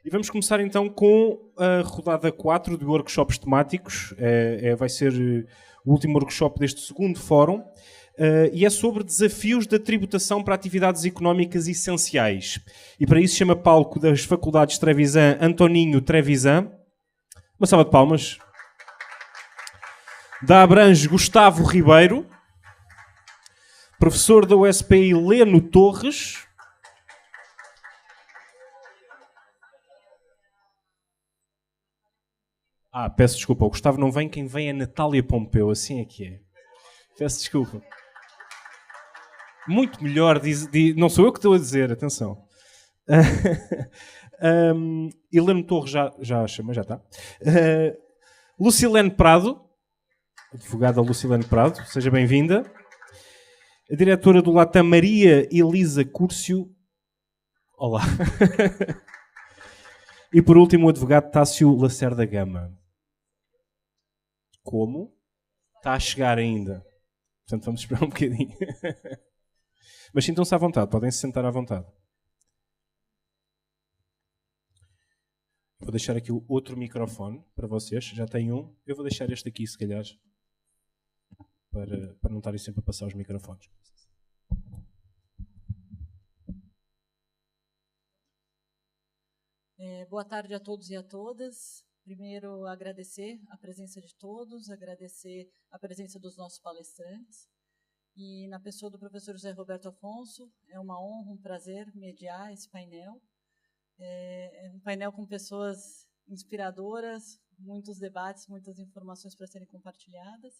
E vamos começar então com a rodada 4 de workshops temáticos. Vai ser o último workshop deste segundo fórum. E é sobre desafios da tributação para atividades económicas essenciais. E para isso chama palco das Faculdades Trevisan Antoninho Trevisan. Uma salva de palmas. Da Abrange Gustavo Ribeiro. Professor da USPI Leno Torres. Peço desculpa, o Gustavo não vem, quem vem é Natália Pompeu, assim é que é. Peço desculpa. Muito melhor, não sou eu que estou a dizer, atenção. Helena Torres já chama, já está. Lucilene Prado, advogada Lucilene Prado, seja bem-vinda. A diretora do Latam, Maria Elisa Cúrcio. Olá. E por último, o advogado Tássio Lacerda Gama. Como? Está a chegar ainda. Portanto, vamos esperar um bocadinho. Mas sintam-se à vontade, podem se sentar à vontade. Vou deixar aqui o outro microfone para vocês. Já tem um. Eu vou deixar este aqui, se calhar, para não estarem sempre a passar os microfones. Boa tarde a todos e a todas. Primeiro, agradecer a presença de todos, agradecer a presença dos nossos palestrantes. E na pessoa do professor José Roberto Afonso, é uma honra, um prazer mediar esse painel. É um painel com pessoas inspiradoras, muitos debates, muitas informações para serem compartilhadas.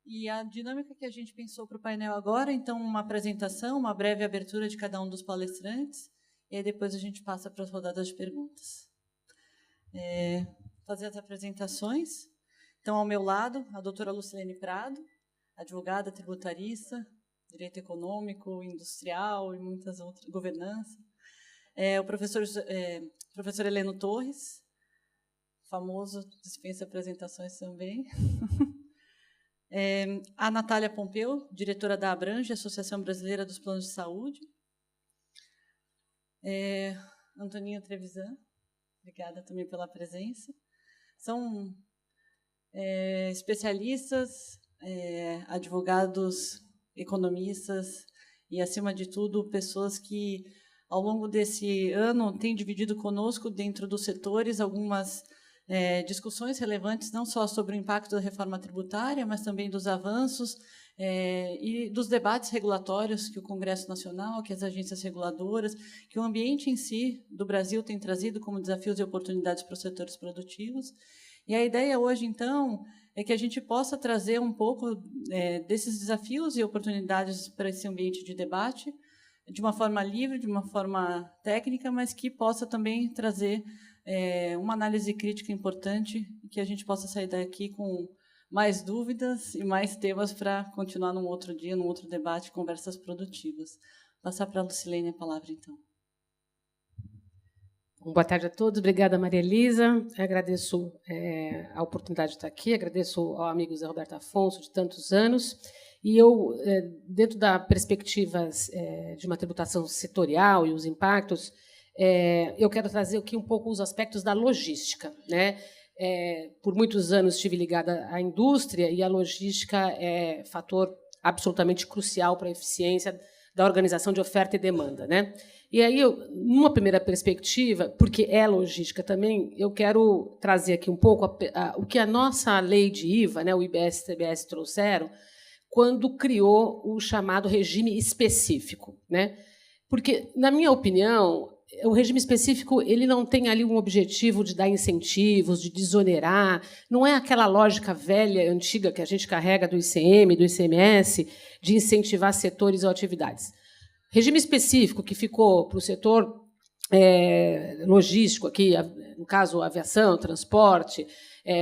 E a dinâmica que a gente pensou para o painel agora, então, uma apresentação, uma breve abertura de cada um dos palestrantes, e aí depois a gente passa para as rodadas de perguntas. Fazer as apresentações. Então, ao meu lado, a doutora Lucilene Prado, advogada, tributarista, direito econômico, industrial e muitas outras, governança. O professor Heleno Torres, famoso, dispensa apresentações também. A Natália Pompeu, diretora da Abrange, Associação Brasileira dos Planos de Saúde. Antoninho Trevisan, obrigada também pela presença. São especialistas, advogados, economistas e, acima de tudo, pessoas que, ao longo desse ano, têm dividido conosco, dentro dos setores, algumas discussões relevantes, não só sobre o impacto da reforma tributária, mas também dos avanços e dos debates regulatórios que o Congresso Nacional, que as agências reguladoras, que o ambiente em si do Brasil tem trazido como desafios e oportunidades para os setores produtivos. E a ideia hoje, então, é que a gente possa trazer um pouco desses desafios e oportunidades para esse ambiente de debate, de uma forma livre, de uma forma técnica, mas que possa também trazer uma análise crítica importante e que a gente possa sair daqui com mais dúvidas e mais temas para continuar num outro dia, num outro debate, conversas produtivas. Passar para a Lucilene a palavra, então. Boa tarde a todos. Obrigada, Maria Elisa. Agradeço a oportunidade de estar aqui, agradeço ao amigo Zé Roberto Afonso, de tantos anos. E eu, dentro da perspectiva de uma tributação setorial e os impactos, eu quero trazer aqui um pouco os aspectos da logística, né? Por muitos anos estive ligada à indústria e a logística é fator absolutamente crucial para a eficiência da organização de oferta e demanda, né? E aí, numa primeira perspectiva, porque é logística também, eu quero trazer aqui um pouco o que a nossa lei de IVA, né, o IBS e TBS trouxeram, quando criou o chamado regime específico, né? Porque, na minha opinião, o regime específico ele não tem ali um objetivo de dar incentivos, de desonerar, não é aquela lógica velha, antiga, que a gente carrega do ICM, do ICMS, de incentivar setores ou atividades. Regime específico que ficou para o setor logístico, aqui, no caso, aviação, transporte,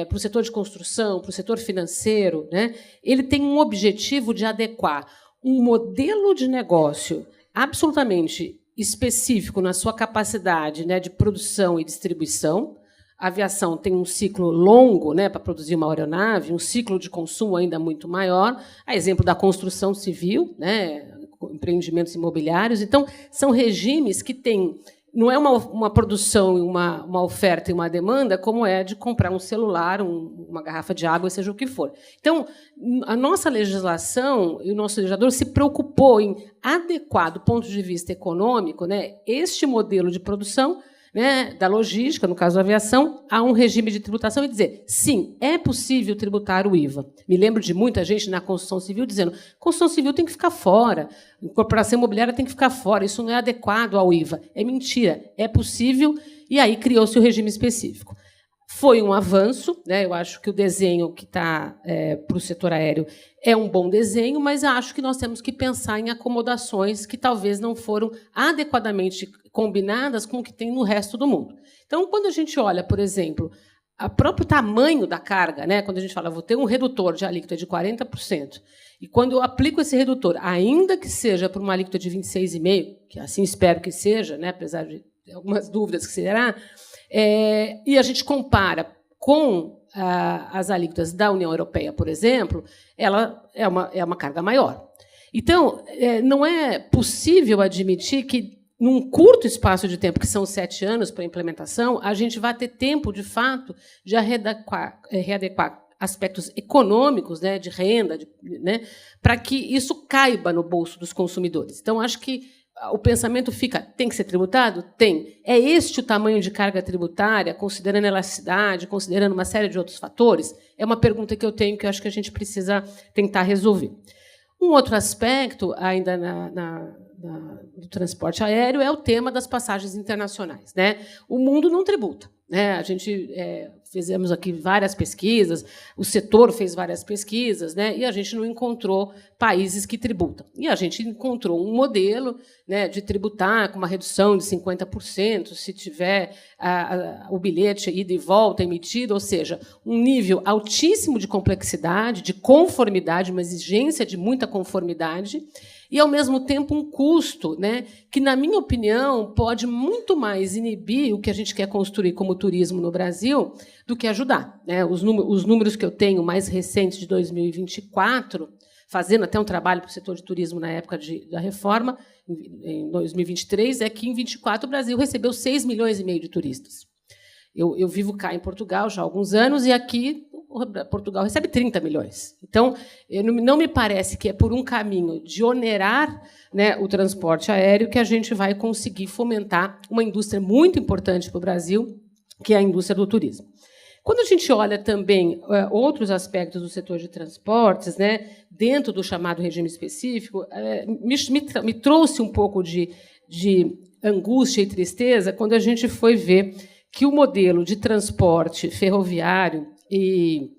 para o setor de construção, para o setor financeiro, né? Ele tem um objetivo de adequar um modelo de negócio absolutamente específico na sua capacidade, né, de produção e distribuição. A aviação tem um ciclo longo, né, para produzir uma aeronave, um ciclo de consumo ainda muito maior, a exemplo da construção civil, né, empreendimentos imobiliários. Então, são regimes que têm não é uma produção, uma oferta e uma demanda, como é de comprar um celular, uma garrafa de água, seja o que for. Então, a nossa legislação e o nosso legislador se preocupou em adequar, do ponto de vista econômico, né, este modelo de produção, né, da logística, no caso da aviação, a um regime de tributação e dizer, sim, é possível tributar o IVA. Me lembro de muita gente na construção civil dizendo construção civil tem que ficar fora, incorporação imobiliária tem que ficar fora, isso não é adequado ao IVA. É mentira, é possível, e aí criou-se o regime específico. Foi um avanço, né? Eu acho que o desenho que está para o setor aéreo é um bom desenho, mas acho que nós temos que pensar em acomodações que talvez não foram adequadamente combinadas com o que tem no resto do mundo. Então, quando a gente olha, por exemplo, o próprio tamanho da carga, né? Quando a gente fala, vou ter um redutor de alíquota de 40%, e quando eu aplico esse redutor, ainda que seja por uma alíquota de 26,5%, que assim espero que seja, né? Apesar de algumas dúvidas que será, e a gente compara com as alíquotas da União Europeia, por exemplo, ela é uma carga maior. Então, não é possível admitir que, num curto espaço de tempo, que são 7 anos para a implementação, a gente vai ter tempo, de fato, de readequar aspectos econômicos, né, de renda, né, para que isso caiba no bolso dos consumidores. Então, acho que o pensamento fica, tem que ser tributado? Tem. É este o tamanho de carga tributária, considerando a elasticidade, considerando uma série de outros fatores? É uma pergunta que eu tenho que eu acho que a gente precisa tentar resolver. Um outro aspecto, ainda do transporte aéreo, é o tema das passagens internacionais, né? O mundo não tributa, né? A gente fizemos aqui várias pesquisas, o setor fez várias pesquisas, né? E a gente não encontrou países que tributam. E a gente encontrou um modelo, né, de tributar com uma redução de 50%, se tiver o bilhete ida e volta emitido, ou seja, um nível altíssimo de complexidade, de conformidade, uma exigência de muita conformidade, e, ao mesmo tempo, um custo, né, que, na minha opinião, pode muito mais inibir o que a gente quer construir como turismo no Brasil do que ajudar, né? Os números que eu tenho mais recentes, de 2024, fazendo até um trabalho para o setor de turismo na época da reforma, em 2023, é que, em 2024, o Brasil recebeu 6,5 milhões de turistas. Eu vivo cá em Portugal já há alguns anos, e aqui Portugal recebe 30 milhões. Então, não me parece que é por um caminho de onerar, né, o transporte aéreo que a gente vai conseguir fomentar uma indústria muito importante para o Brasil, que é a indústria do turismo. Quando a gente olha também outros aspectos do setor de transportes, né, dentro do chamado regime específico, me trouxe um pouco de angústia e tristeza quando a gente foi ver que o modelo de transporte ferroviário e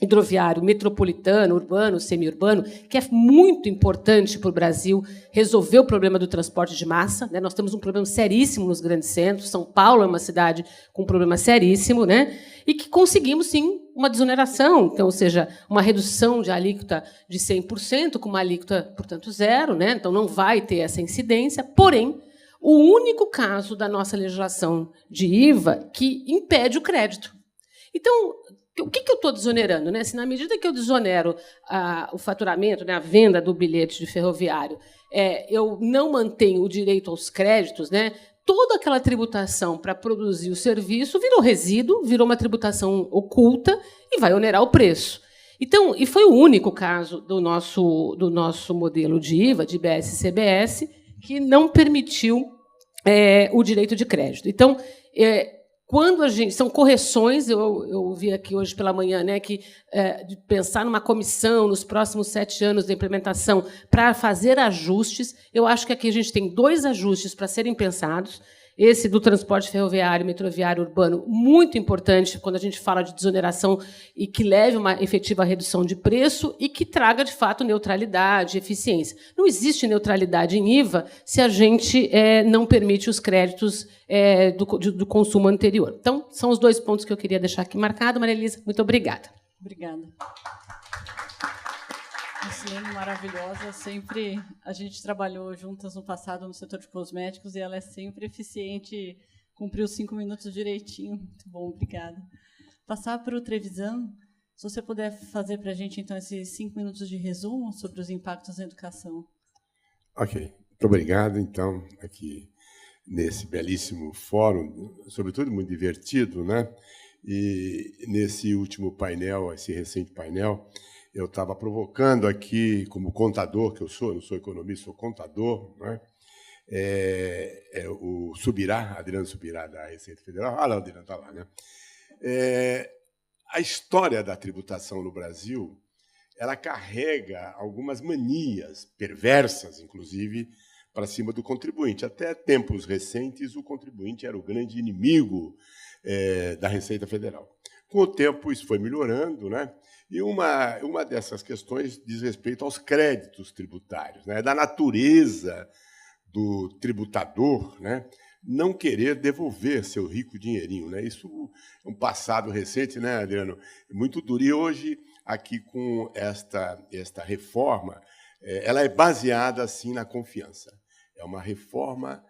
hidroviário metropolitano, urbano, semiurbano, que é muito importante para o Brasil resolver o problema do transporte de massa, né? Nós temos um problema seríssimo nos grandes centros. São Paulo é uma cidade com um problema seríssimo, né? E que conseguimos, sim, uma desoneração, então, ou seja, uma redução de alíquota de 100%, com uma alíquota, portanto, zero, né? Então, não vai ter essa incidência. Porém, o único caso da nossa legislação de IVA que impede o crédito. Então, o que eu estou desonerando, né? Se, na medida que eu desonero o faturamento, né, a venda do bilhete de ferroviário, eu não mantenho o direito aos créditos, né? Toda aquela tributação para produzir o serviço virou resíduo, virou uma tributação oculta e vai onerar o preço. Então, e foi o único caso do nosso modelo de IVA, de IBS e CBS, que não permitiu o direito de crédito. Então, quando a gente são correções, eu vi aqui hoje pela manhã, né, que de pensar numa comissão nos próximos 7 anos da implementação para fazer ajustes. Eu acho que aqui a gente tem 2 ajustes para serem pensados. Esse do transporte ferroviário, metroviário, urbano, muito importante quando a gente fala de desoneração e que leve uma efetiva redução de preço e que traga, de fato, neutralidade, eficiência. Não existe neutralidade em IVA se a gente não permite os créditos do consumo anterior. Então, são os 2 pontos que eu queria deixar aqui marcado. Maria Elisa, muito obrigada. Obrigada. Lucilene, maravilhosa. Sempre a gente trabalhou juntas no passado no setor de cosméticos e ela é sempre eficiente, cumpriu os 5 minutos direitinho. Muito bom, obrigada. Passar para o Trevisan, se você puder fazer para a gente, então, esses 5 minutos de resumo sobre os impactos na educação. Ok, muito obrigado. Então, aqui nesse belíssimo fórum, sobretudo muito divertido, né? E nesse último painel, esse recente painel, eu estava provocando aqui, como contador que eu sou, não sou economista, sou contador, né? O Subirá, Adriano Subirá, da Receita Federal. Ah, lá, o Adriano está lá, né? A história da tributação no Brasil, ela carrega algumas manias perversas, inclusive, para cima do contribuinte. Até tempos recentes, o contribuinte era o grande inimigo da Receita Federal. Com o tempo, isso foi melhorando, né? E uma dessas questões diz respeito aos créditos tributários, né? Da natureza do tributador, né? Não querer devolver seu rico dinheirinho, né? Isso é um passado recente, né, Adriano? Muito duro. E hoje, aqui com esta reforma, ela é baseada, assim, na confiança. É uma reforma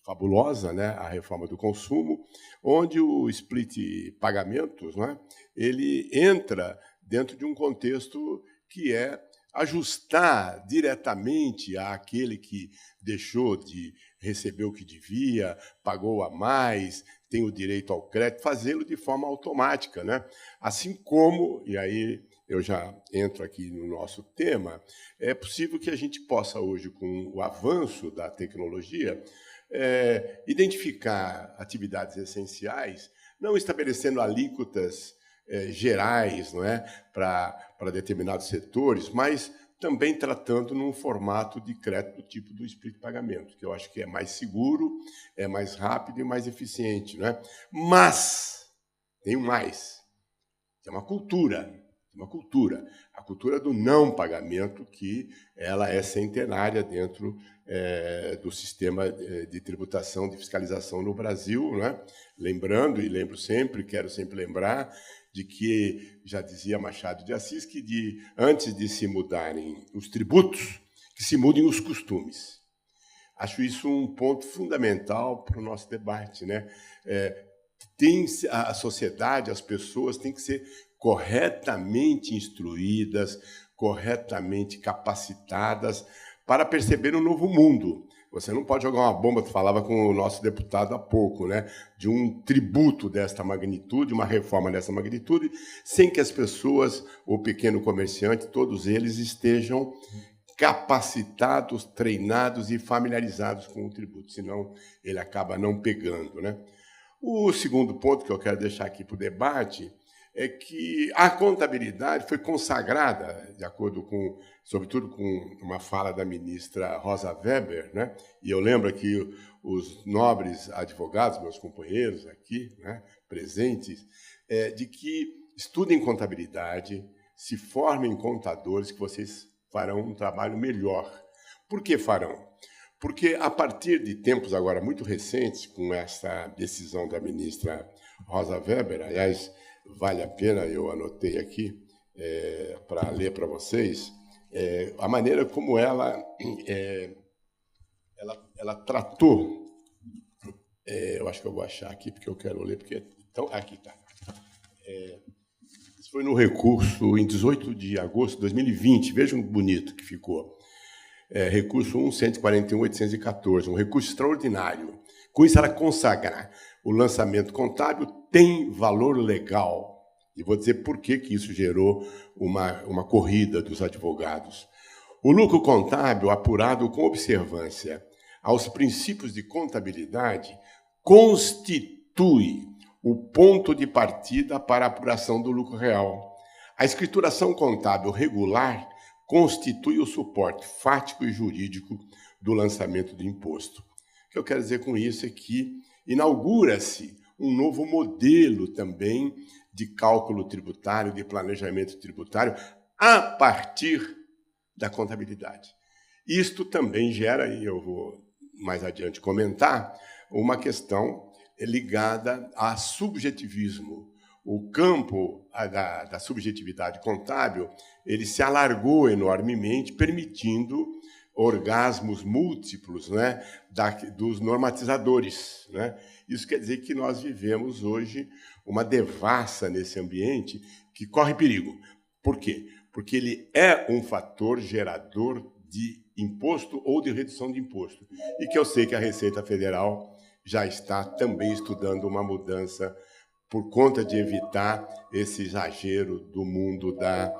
fabulosa, né? A reforma do consumo, onde o split pagamentos, né? Ele entra dentro de um contexto que é ajustar diretamente àquele que deixou de receber o que devia, pagou a mais, tem o direito ao crédito, fazê-lo de forma automática, né? Assim como, e aí eu já entro aqui no nosso tema, é possível que a gente possa hoje, com o avanço da tecnologia, identificar atividades essenciais, não estabelecendo alíquotas gerais, não é, para determinados setores, mas também tratando num formato de crédito do tipo do split pagamento, que eu acho que é mais seguro, é mais rápido e mais eficiente, não é? Mas tem um mais, tem uma cultura, a cultura do não pagamento, que ela é centenária dentro do sistema de tributação, de fiscalização no Brasil, né? Lembrando, e quero sempre lembrar, de que, já dizia Machado de Assis, que antes de se mudarem os tributos, que se mudem os costumes. Acho isso um ponto fundamental para o nosso debate, né? A sociedade, as pessoas têm que ser corretamente instruídas, corretamente capacitadas para perceber um novo mundo. Você não pode jogar uma bomba, tu falava com o nosso deputado há pouco, né, de um tributo desta magnitude, uma reforma dessa magnitude, sem que as pessoas, o pequeno comerciante, todos eles estejam capacitados, treinados e familiarizados com o tributo, senão ele acaba não pegando, né? O segundo ponto que eu quero deixar aqui para o debate é que a contabilidade foi consagrada, de acordo com, sobretudo com uma fala da ministra Rosa Weber, né? E eu lembro aqui os nobres advogados, meus companheiros aqui, né, presentes, de que estudem contabilidade, se formem contadores, que vocês farão um trabalho melhor. Por que farão? Porque, a partir de tempos agora muito recentes, com essa decisão da ministra Rosa Weber, aliás, vale a pena, eu anotei aqui para ler para vocês, a maneira como ela tratou, eu acho que eu vou achar aqui, porque eu quero ler, porque... Então, aqui está. Isso foi no recurso em 18 de agosto de 2020, vejam que bonito que ficou. Recurso 1.141.814, um recurso extraordinário. Com isso, ela consagra o lançamento contábil tem valor legal. E vou dizer por que isso gerou uma corrida dos advogados. O lucro contábil apurado com observância aos princípios de contabilidade constitui o ponto de partida para a apuração do lucro real. A escrituração contábil regular constitui o suporte fático e jurídico do lançamento do imposto. O que eu quero dizer com isso é que inaugura-se um novo modelo também de cálculo tributário, de planejamento tributário, a partir da contabilidade. Isto também gera, e eu vou mais adiante comentar, uma questão ligada a subjetivismo. O campo da subjetividade contábil ele se alargou enormemente, permitindo orgasmos múltiplos, né, dos normatizadores, né? Isso quer dizer que nós vivemos hoje uma devassa nesse ambiente que corre perigo. Por quê? Porque ele é um fator gerador de imposto ou de redução de imposto. E que eu sei que a Receita Federal já está também estudando uma mudança por conta de evitar esse exagero do mundo da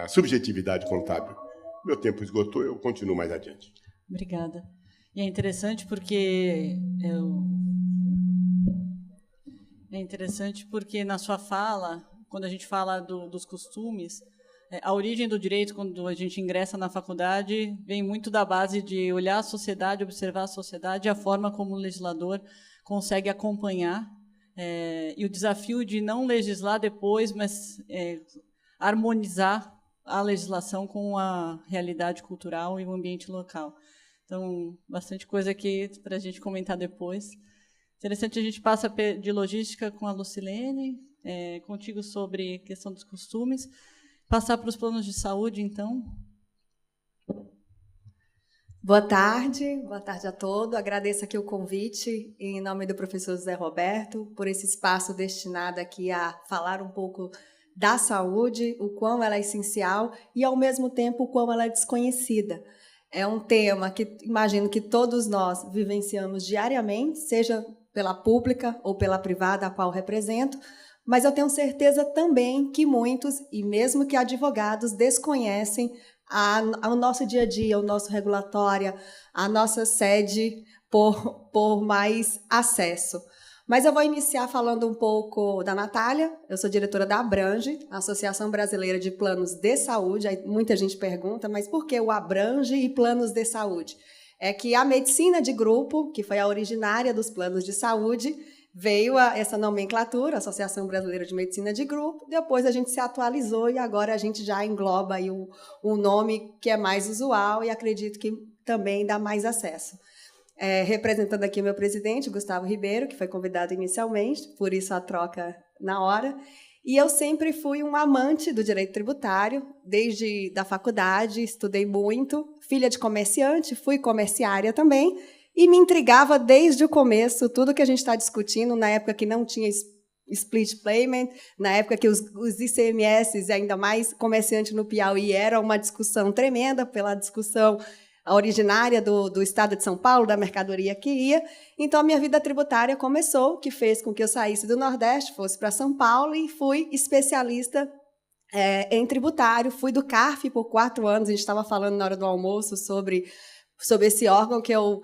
subjetividade contábil. Meu tempo esgotou, eu continuo mais adiante. Obrigada. E é interessante porque na sua fala, quando a gente fala dos costumes, a origem do direito, quando a gente ingressa na faculdade, vem muito da base de olhar a sociedade, observar a sociedade e a forma como o legislador consegue acompanhar, e o desafio de não legislar depois, mas harmonizar a legislação com a realidade cultural e o ambiente local. Então, bastante coisa aqui para a gente comentar depois. Interessante, a gente passa de logística com a Lucilene, contigo sobre questão dos costumes. Passar para os planos de saúde, então. Boa tarde a todos. Agradeço aqui o convite, em nome do professor José Roberto, por esse espaço destinado aqui a falar um pouco da saúde, o quão ela é essencial e, ao mesmo tempo, o quão ela é desconhecida. É um tema que imagino que todos nós vivenciamos diariamente, seja pela pública ou pela privada, a qual represento, mas eu tenho certeza também que muitos, e mesmo que advogados, desconhecem o nosso dia a dia, o nosso regulatório, a nossa sede por mais acesso. Mas eu vou iniciar falando um pouco da Natália. Eu sou diretora da Abrange, Associação Brasileira de Planos de Saúde. Aí muita gente pergunta, mas por que o Abrange e planos de saúde? É que a medicina de grupo, que foi a originária dos planos de saúde, veio essa nomenclatura, Associação Brasileira de Medicina de Grupo, depois a gente se atualizou e agora a gente já engloba aí um nome que é mais usual e acredito que também dá mais acesso. Representando aqui o meu presidente, Gustavo Ribeiro, que foi convidado inicialmente, por isso a troca na hora. E eu sempre fui um amante do direito tributário, desde da faculdade, estudei muito, filha de comerciante, fui comerciária também, e me intrigava desde o começo tudo que a gente está discutindo, na época que não tinha split payment, na época que os ICMS, ainda mais comerciante no Piauí, era uma discussão tremenda pela discussão originária do Estado de São Paulo, da mercadoria que ia. Então, a minha vida tributária começou, que fez com que eu saísse do Nordeste, fosse para São Paulo e fui especialista em tributário. Fui do CARF por 4 anos, a gente estava falando na hora do almoço sobre esse órgão que eu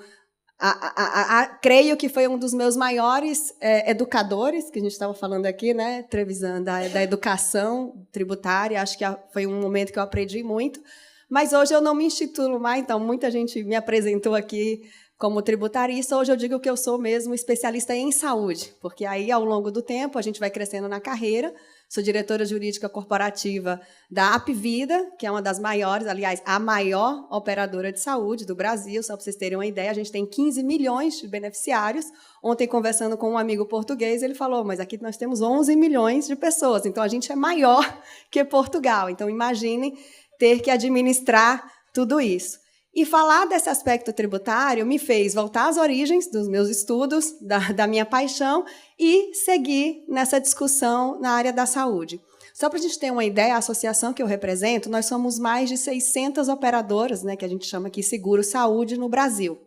creio que foi um dos meus maiores educadores, que a gente estava falando aqui, né, Trevisan, da educação tributária. Acho que foi um momento que eu aprendi muito. Mas hoje eu não me institulo mais, então muita gente me apresentou aqui como tributarista. Hoje eu digo que eu sou mesmo especialista em saúde, porque aí, ao longo do tempo, a gente vai crescendo na carreira. Sou diretora jurídica corporativa da Apvida, que é uma das maiores, aliás, a maior operadora de saúde do Brasil. Só para vocês terem uma ideia, a gente tem 15 milhões de beneficiários. Ontem, conversando com um amigo português, ele falou, mas aqui nós temos 11 milhões de pessoas, então a gente é maior que Portugal. Então, imaginem ter que administrar tudo isso. E falar desse aspecto tributário me fez voltar às origens dos meus estudos, da minha paixão, e seguir nessa discussão na área da saúde. Só para a gente ter uma ideia, a associação que eu represento, nós somos mais de 600 operadoras, né, que a gente chama aqui Seguro Saúde no Brasil.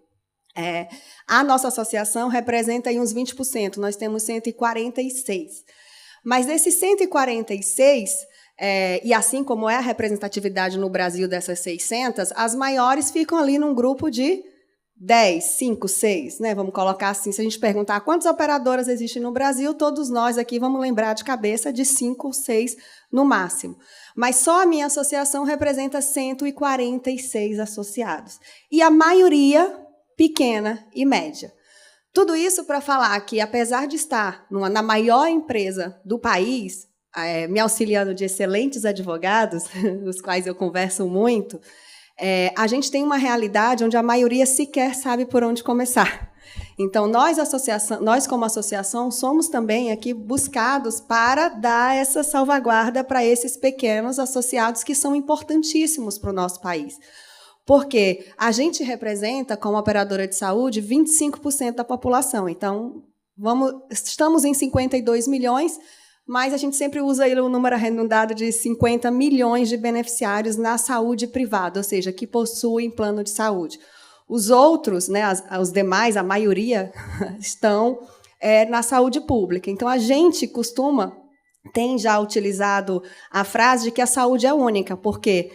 A nossa associação representa aí uns 20%, nós temos 146. Mas desses 146... e assim como é a representatividade no Brasil dessas 600, as maiores ficam ali num grupo de 10, 5, 6, né? Vamos colocar assim, se a gente perguntar quantas operadoras existem no Brasil, todos nós aqui vamos lembrar de cabeça de 5 ou 6 no máximo. Mas só a minha associação representa 146 associados. E a maioria pequena e média. Tudo isso para falar que, apesar de estar na maior empresa do país, me auxiliando de excelentes advogados, os quais eu converso muito, a gente tem uma realidade onde a maioria sequer sabe por onde começar. Então, nós como associação, somos também aqui buscados para dar essa salvaguarda para esses pequenos associados que são importantíssimos para o nosso país. Porque a gente representa, como operadora de saúde, 25% da população. Então, estamos em 52 milhões, mas a gente sempre usa aí o número arredondado de 50 milhões de beneficiários na saúde privada, ou seja, que possuem plano de saúde. Os outros, né, os demais, a maioria, estão na saúde pública. Então, a gente tem já utilizado a frase de que a saúde é única, porque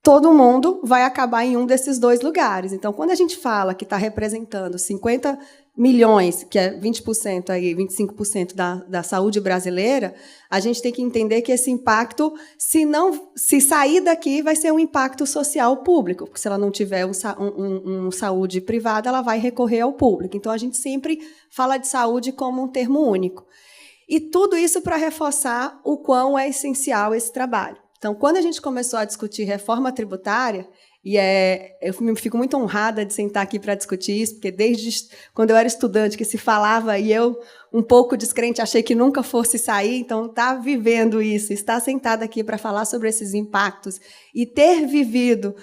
todo mundo vai acabar em um desses dois lugares. Então, quando a gente fala que está representando 50 milhões, que é 20%, aí, 25% da saúde brasileira, a gente tem que entender que esse impacto, se sair daqui, vai ser um impacto social público, porque se ela não tiver um saúde privada, ela vai recorrer ao público. Então, a gente sempre fala de saúde como um termo único. E tudo isso para reforçar o quão é essencial esse trabalho. Então, quando a gente começou a discutir reforma tributária, eu fico muito honrada de sentar aqui para discutir isso, porque desde quando eu era estudante que se falava, e eu, um pouco descrente, achei que nunca fosse sair, então estar vivendo isso, estar sentada aqui para falar sobre esses impactos e ter vivido,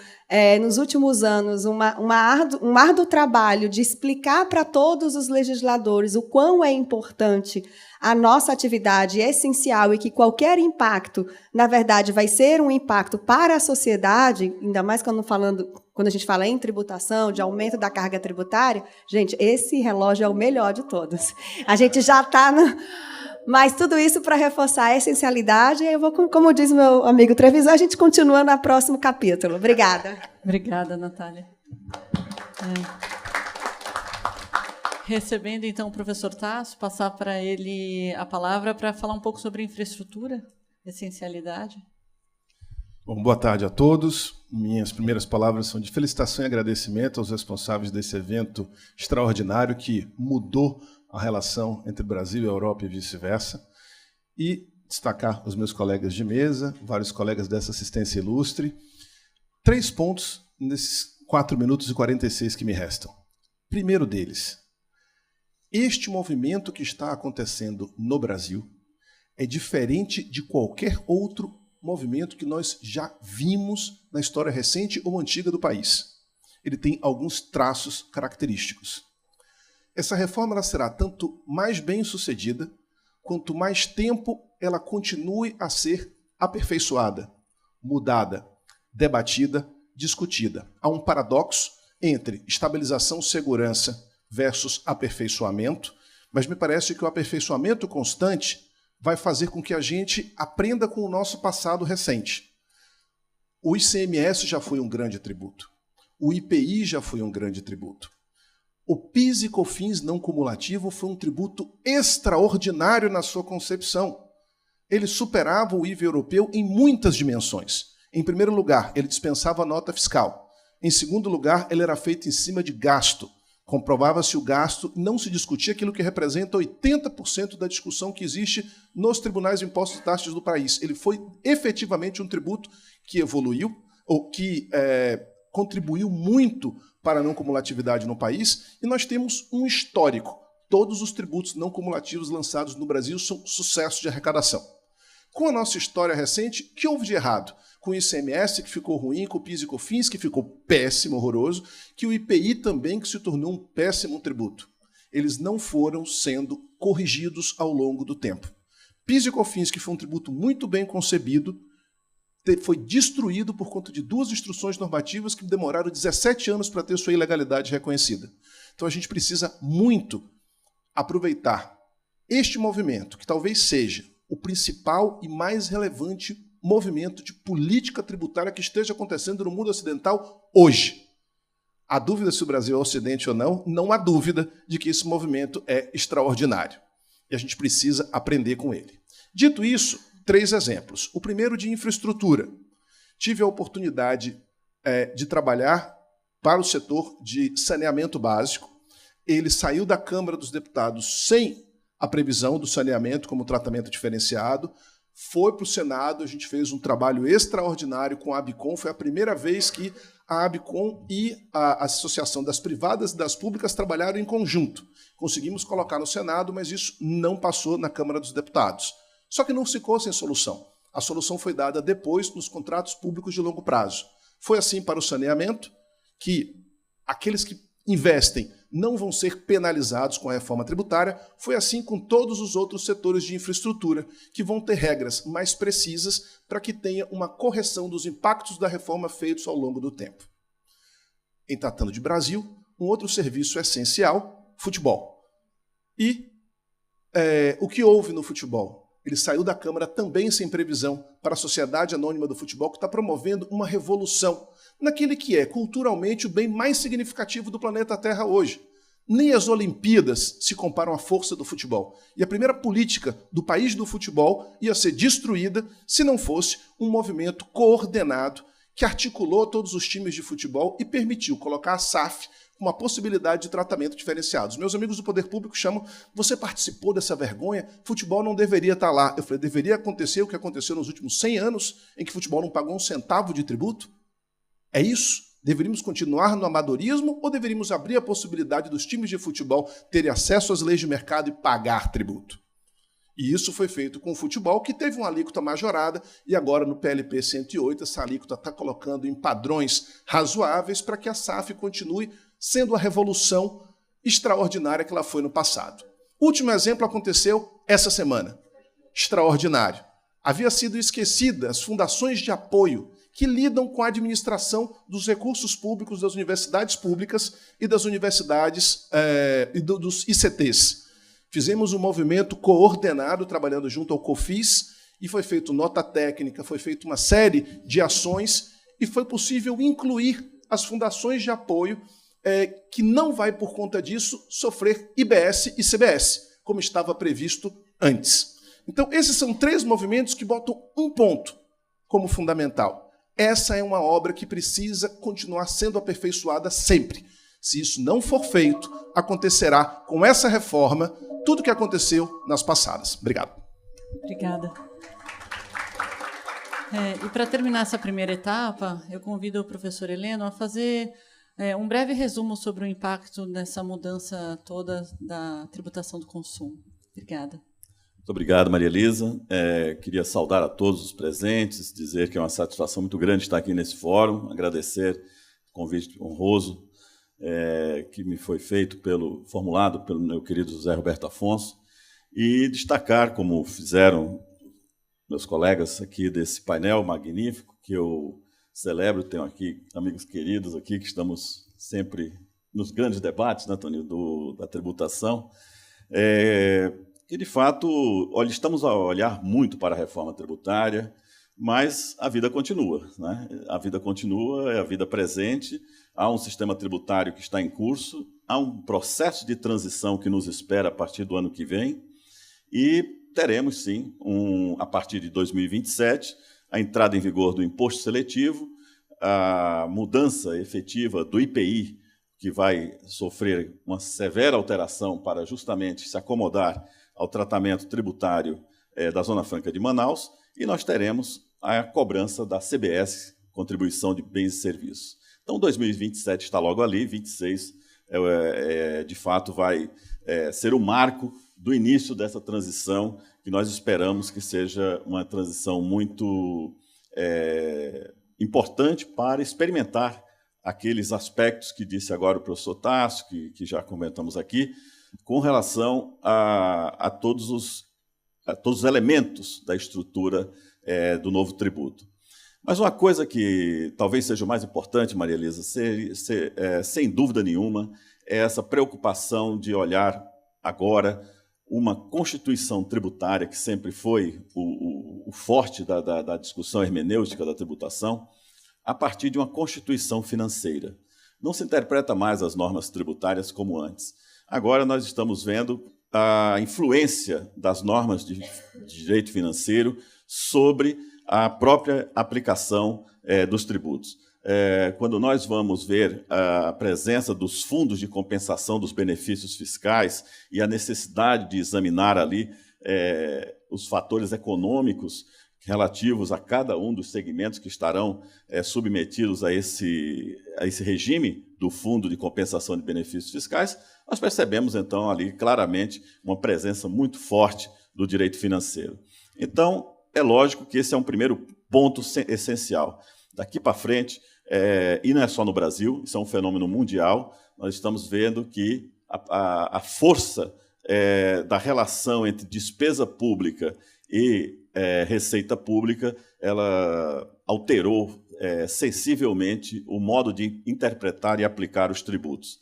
nos últimos anos, um árduo trabalho de explicar para todos os legisladores o quão é importante a nossa atividade é essencial e que qualquer impacto, na verdade, vai ser um impacto para a sociedade, ainda mais quando a gente fala em tributação, de aumento da carga tributária, gente, esse relógio é o melhor de todos. A gente já está Mas tudo isso para reforçar a essencialidade, eu vou, como diz meu amigo Trevisan, a gente continua no próximo capítulo. Obrigada. Obrigada, Natália. Recebendo, então, o professor Tasso, passar para ele a palavra para falar um pouco sobre infraestrutura, essencialidade. Bom, boa tarde a todos. Minhas primeiras palavras são de felicitação e agradecimento aos responsáveis desse evento extraordinário que mudou a relação entre Brasil e Europa e vice-versa. E destacar os meus colegas de mesa, vários colegas dessa assistência ilustre. 3 pontos nesses 4 minutos e 46 que me restam. Primeiro deles, este movimento que está acontecendo no Brasil é diferente de qualquer outro movimento que nós já vimos na história recente ou antiga do país. Ele tem alguns traços característicos. Essa reforma ela será tanto mais bem-sucedida, quanto mais tempo ela continue a ser aperfeiçoada, mudada, debatida, discutida. Há um paradoxo entre estabilização, segurança versus aperfeiçoamento, mas me parece que o aperfeiçoamento constante vai fazer com que a gente aprenda com o nosso passado recente. O ICMS já foi um grande tributo. O IPI já foi um grande tributo. O PIS e COFINS não cumulativo foi um tributo extraordinário na sua concepção. Ele superava o IVA europeu em muitas dimensões. Em primeiro lugar, ele dispensava a nota fiscal. Em segundo lugar, ele era feito em cima de gasto. Comprovava-se o gasto, não se discutia aquilo que representa 80% da discussão que existe nos tribunais de impostos e taxas do país. Ele foi efetivamente um tributo que evoluiu, ou que contribuiu muito para a não cumulatividade no país, e nós temos um histórico. Todos os tributos não cumulativos lançados no Brasil são sucessos de arrecadação. Com a nossa história recente, o que houve de errado? Com o ICMS, que ficou ruim, com o PIS e COFINS, que ficou péssimo, horroroso, que o IPI também, que se tornou um péssimo tributo. Eles não foram sendo corrigidos ao longo do tempo. PIS e COFINS, que foi um tributo muito bem concebido, foi destruído por conta de 2 instruções normativas que demoraram 17 anos para ter sua ilegalidade reconhecida. Então a gente precisa muito aproveitar este movimento, que talvez seja o principal e mais relevante movimento de política tributária que esteja acontecendo no mundo ocidental hoje. Há dúvida se o Brasil é ocidente ou não? Não há dúvida de que esse movimento é extraordinário. E a gente precisa aprender com ele. Dito isso, 3 exemplos. O primeiro de infraestrutura. Tive a oportunidade de trabalhar para o setor de saneamento básico. Ele saiu da Câmara dos Deputados sem a previsão do saneamento como tratamento diferenciado, foi para o Senado, a gente fez um trabalho extraordinário com a ABCOM, foi a primeira vez que a ABCOM e a Associação das Privadas e das Públicas trabalharam em conjunto. Conseguimos colocar no Senado, mas isso não passou na Câmara dos Deputados. Só que não ficou sem solução. A solução foi dada depois nos contratos públicos de longo prazo. Foi assim para o saneamento, que aqueles que investem não vão ser penalizados com a reforma tributária. Foi assim com todos os outros setores de infraestrutura, que vão ter regras mais precisas para que tenha uma correção dos impactos da reforma feitos ao longo do tempo. Em tratando de Brasil, um outro serviço essencial, futebol. E o que houve no futebol? Ele saiu da Câmara também sem previsão para a Sociedade Anônima do Futebol, que está promovendo uma revolução naquele que é culturalmente o bem mais significativo do planeta Terra hoje. Nem as Olimpíadas se comparam à força do futebol. E a primeira política do país do futebol ia ser destruída se não fosse um movimento coordenado que articulou todos os times de futebol e permitiu colocar a SAF com uma possibilidade de tratamento diferenciado. Os meus amigos do poder público chamam: você participou dessa vergonha? Futebol não deveria estar lá. Eu falei: deveria acontecer o que aconteceu nos últimos 100 anos, em que futebol não pagou um centavo de tributo? É isso? Deveríamos continuar no amadorismo ou deveríamos abrir a possibilidade dos times de futebol terem acesso às leis de mercado e pagar tributo? E isso foi feito com o futebol, que teve uma alíquota majorada, e agora no PLP 108 essa alíquota está colocando em padrões razoáveis para que a SAF continue sendo a revolução extraordinária que ela foi no passado. O último exemplo aconteceu essa semana. Extraordinário. Havia sido esquecida as fundações de apoio que lidam com a administração dos recursos públicos das universidades públicas e das universidades e dos ICTs. Fizemos um movimento coordenado, trabalhando junto ao COFIS, e foi feita nota técnica, foi feita uma série de ações, e foi possível incluir as fundações de apoio que não vai, por conta disso, sofrer IBS e CBS, como estava previsto antes. Então, esses são 3 movimentos que botam um ponto como fundamental. Essa é uma obra que precisa continuar sendo aperfeiçoada sempre. Se isso não for feito, acontecerá com essa reforma tudo o que aconteceu nas passadas. Obrigado. Obrigada. E para terminar essa primeira etapa, eu convido o professor Heleno a fazer um breve resumo sobre o impacto dessa mudança toda da tributação do consumo. Obrigada. Muito obrigado, Maria Elisa. Queria saudar a todos os presentes, dizer que é uma satisfação muito grande estar aqui nesse fórum, agradecer o convite honroso que me foi formulado pelo meu querido José Roberto Afonso, e destacar, como fizeram meus colegas aqui desse painel magnífico, que eu celebro. Tenho aqui amigos queridos aqui que estamos sempre nos grandes debates, né, Tony, da tributação. E, de fato, estamos a olhar muito para a reforma tributária, mas a vida continua, né? A vida continua, é a vida presente. Há um sistema tributário que está em curso, há um processo de transição que nos espera a partir do ano que vem, e teremos, sim, a partir de 2027, a entrada em vigor do imposto seletivo, a mudança efetiva do IPI, que vai sofrer uma severa alteração para justamente se acomodar ao tratamento tributário da Zona Franca de Manaus, e nós teremos a cobrança da CBS, Contribuição de Bens e Serviços. Então, 2027 está logo ali, 26, de fato, vai ser o marco do início dessa transição, que nós esperamos que seja uma transição muito importante para experimentar aqueles aspectos que disse agora o professor Tasso, que já comentamos aqui, com relação a todos os elementos da estrutura do novo tributo. Mas uma coisa que talvez seja o mais importante, Maria Elisa, sem dúvida nenhuma, é essa preocupação de olhar agora uma constituição tributária, que sempre foi o forte da discussão hermenêutica da tributação, a partir de uma constituição financeira. Não se interpreta mais as normas tributárias como antes. Agora nós estamos vendo a influência das normas de direito financeiro sobre a própria aplicação dos tributos. Quando nós vamos ver a presença dos fundos de compensação dos benefícios fiscais e a necessidade de examinar ali os fatores econômicos relativos a cada um dos segmentos que estarão submetidos a esse regime do Fundo de Compensação de Benefícios Fiscais, nós percebemos, então, ali claramente uma presença muito forte do direito financeiro. Então, é lógico que esse é um primeiro ponto essencial. Daqui para frente, e não é só no Brasil, isso é um fenômeno mundial, nós estamos vendo que a força da relação entre despesa pública e receita pública, ela alterou sensivelmente o modo de interpretar e aplicar os tributos.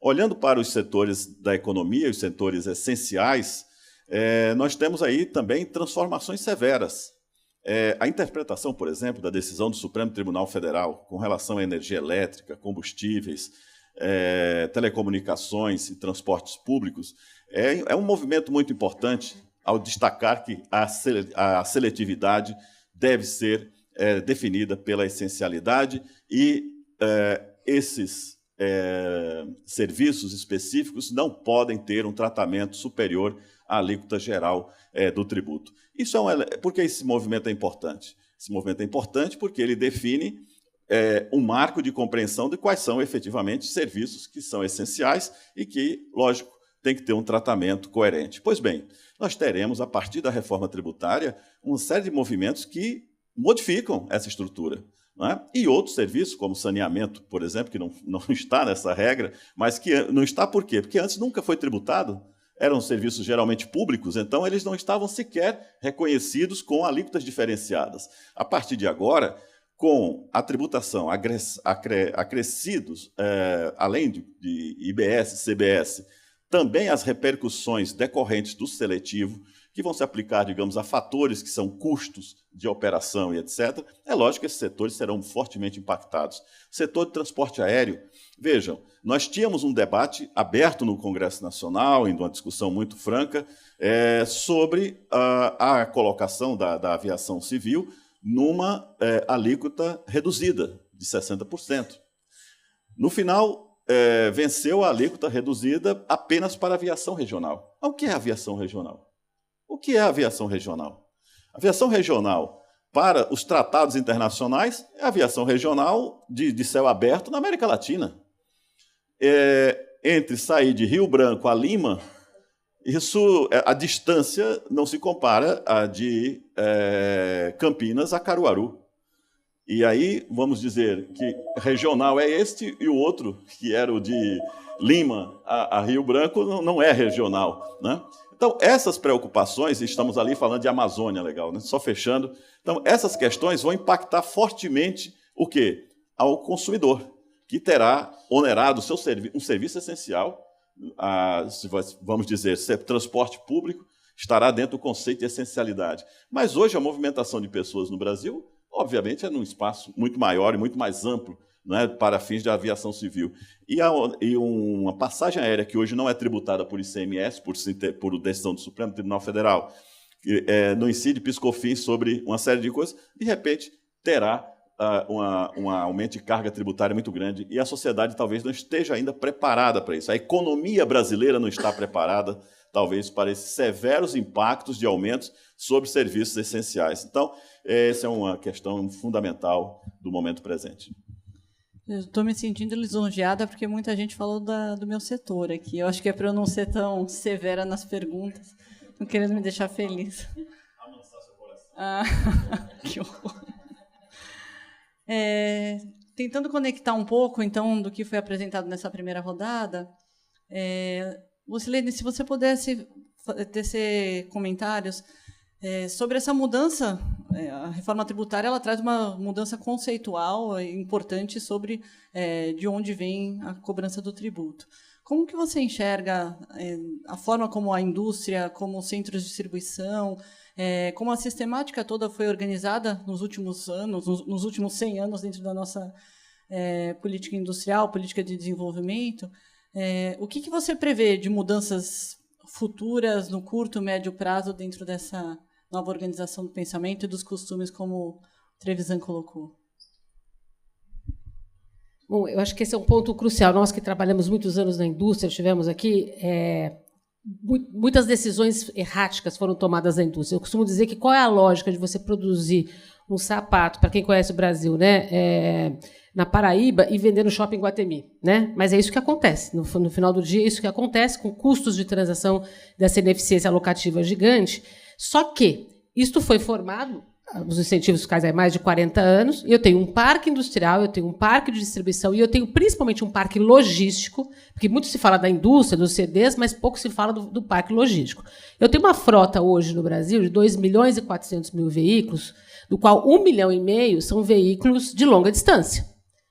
Olhando para os setores da economia, os setores essenciais, nós temos aí também transformações severas. A interpretação, por exemplo, da decisão do Supremo Tribunal Federal com relação à energia elétrica, combustíveis, telecomunicações e transportes públicos é um movimento muito importante ao destacar que a seletividade deve ser definida pela essencialidade e esses serviços específicos não podem ter um tratamento superior à alíquota geral do tributo. Por que esse movimento é importante? Esse movimento é importante porque ele define um marco de compreensão de quais são efetivamente serviços que são essenciais e que, lógico, tem que ter um tratamento coerente. Pois bem, nós teremos, a partir da reforma tributária, uma série de movimentos que modificam essa estrutura. Não é? E outros serviços, como saneamento, por exemplo, que não está nessa regra, mas que não está por quê? Porque antes nunca foi tributado, eram serviços geralmente públicos, então eles não estavam sequer reconhecidos com alíquotas diferenciadas. A partir de agora, com a tributação acrescidos, além de IBS, CBS, também as repercussões decorrentes do seletivo, que vão se aplicar, digamos, a fatores que são custos de operação e etc., é lógico que esses setores serão fortemente impactados. Setor de transporte aéreo, vejam, nós tínhamos um debate aberto no Congresso Nacional, em uma discussão muito franca, sobre a colocação da aviação civil numa alíquota reduzida de 60%. No final, venceu a alíquota reduzida apenas para a aviação regional. O que é aviação regional? O que é a aviação regional? A aviação regional, para os tratados internacionais, é a aviação regional de céu aberto na América Latina. Entre sair de Rio Branco a Lima, a distância não se compara à de Campinas a Caruaru. E aí, vamos dizer que regional é este e o outro, que era o de Lima a Rio Branco, não é regional, né? Então, essas preocupações, estamos ali falando de Amazônia, legal, né? Só fechando. Então, essas questões vão impactar fortemente o quê? Ao consumidor, que terá onerado um serviço essencial, vamos dizer, transporte público, estará dentro do conceito de essencialidade. Mas hoje a movimentação de pessoas no Brasil, obviamente, é num espaço muito maior e muito mais amplo, né, para fins de aviação civil. E uma passagem aérea que hoje não é tributada por ICMS, por decisão do Supremo Tribunal Federal, que não incide PIS/COFINS sobre uma série de coisas, de repente terá um aumento de carga tributária muito grande e a sociedade talvez não esteja ainda preparada para isso. A economia brasileira não está preparada, talvez, para esses severos impactos de aumentos sobre serviços essenciais. Então, essa é uma questão fundamental do momento presente. Eu estou me sentindo lisonjeada porque muita gente falou do meu setor aqui. Eu acho que é para eu não ser tão severa nas perguntas, não querendo me deixar feliz. Amansar seu coração. Que horror. Tentando conectar um pouco, então, do que foi apresentado nessa primeira rodada, Lucilene, se você pudesse tecer comentários sobre essa mudança. A reforma tributária ela traz uma mudança conceitual importante sobre de onde vem a cobrança do tributo. Como que você enxerga a forma como a indústria, como os centros de distribuição, como a sistemática toda foi organizada nos últimos anos, nos últimos 100 anos dentro da nossa política industrial, política de desenvolvimento? O que você prevê de mudanças futuras no curto, médio prazo dentro dessa nova organização do pensamento e dos costumes, como o Trevisan colocou? Bom, eu acho que esse é um ponto crucial. Nós que trabalhamos muitos anos na indústria, tivemos aqui, muitas decisões erráticas foram tomadas na indústria. Eu costumo dizer que qual é a lógica de você produzir um sapato, para quem conhece o Brasil, né, na Paraíba e vender no shopping Guatemi, né? Mas é isso que acontece. No final do dia, é isso que acontece com custos de transação dessa ineficiência alocativa gigante. Só que isto foi formado os incentivos fiscais há mais de 40 anos, e eu tenho um parque industrial, eu tenho um parque de distribuição, e eu tenho principalmente um parque logístico, porque muito se fala da indústria, dos CDs, mas pouco se fala do parque logístico. Eu tenho uma frota hoje no Brasil de 2.400.000 veículos, do qual 1,5 milhão são veículos de longa distância.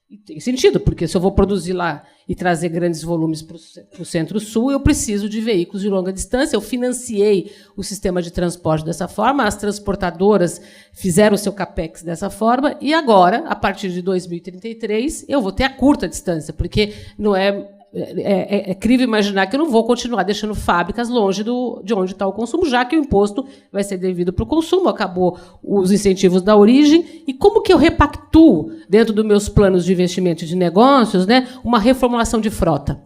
E tem sentido, porque se eu vou produzir lá e trazer grandes volumes para o Centro-Sul, eu preciso de veículos de longa distância. Eu financiei o sistema de transporte dessa forma, as transportadoras fizeram o seu CAPEX dessa forma, e agora, a partir de 2033, eu vou ter a curta distância, porque não é crível imaginar que eu não vou continuar deixando fábricas longe de onde está o consumo, já que o imposto vai ser devido para o consumo, acabou os incentivos da origem. E como que eu repactuo, dentro dos meus planos de investimento e de negócios, né, uma reformulação de frota?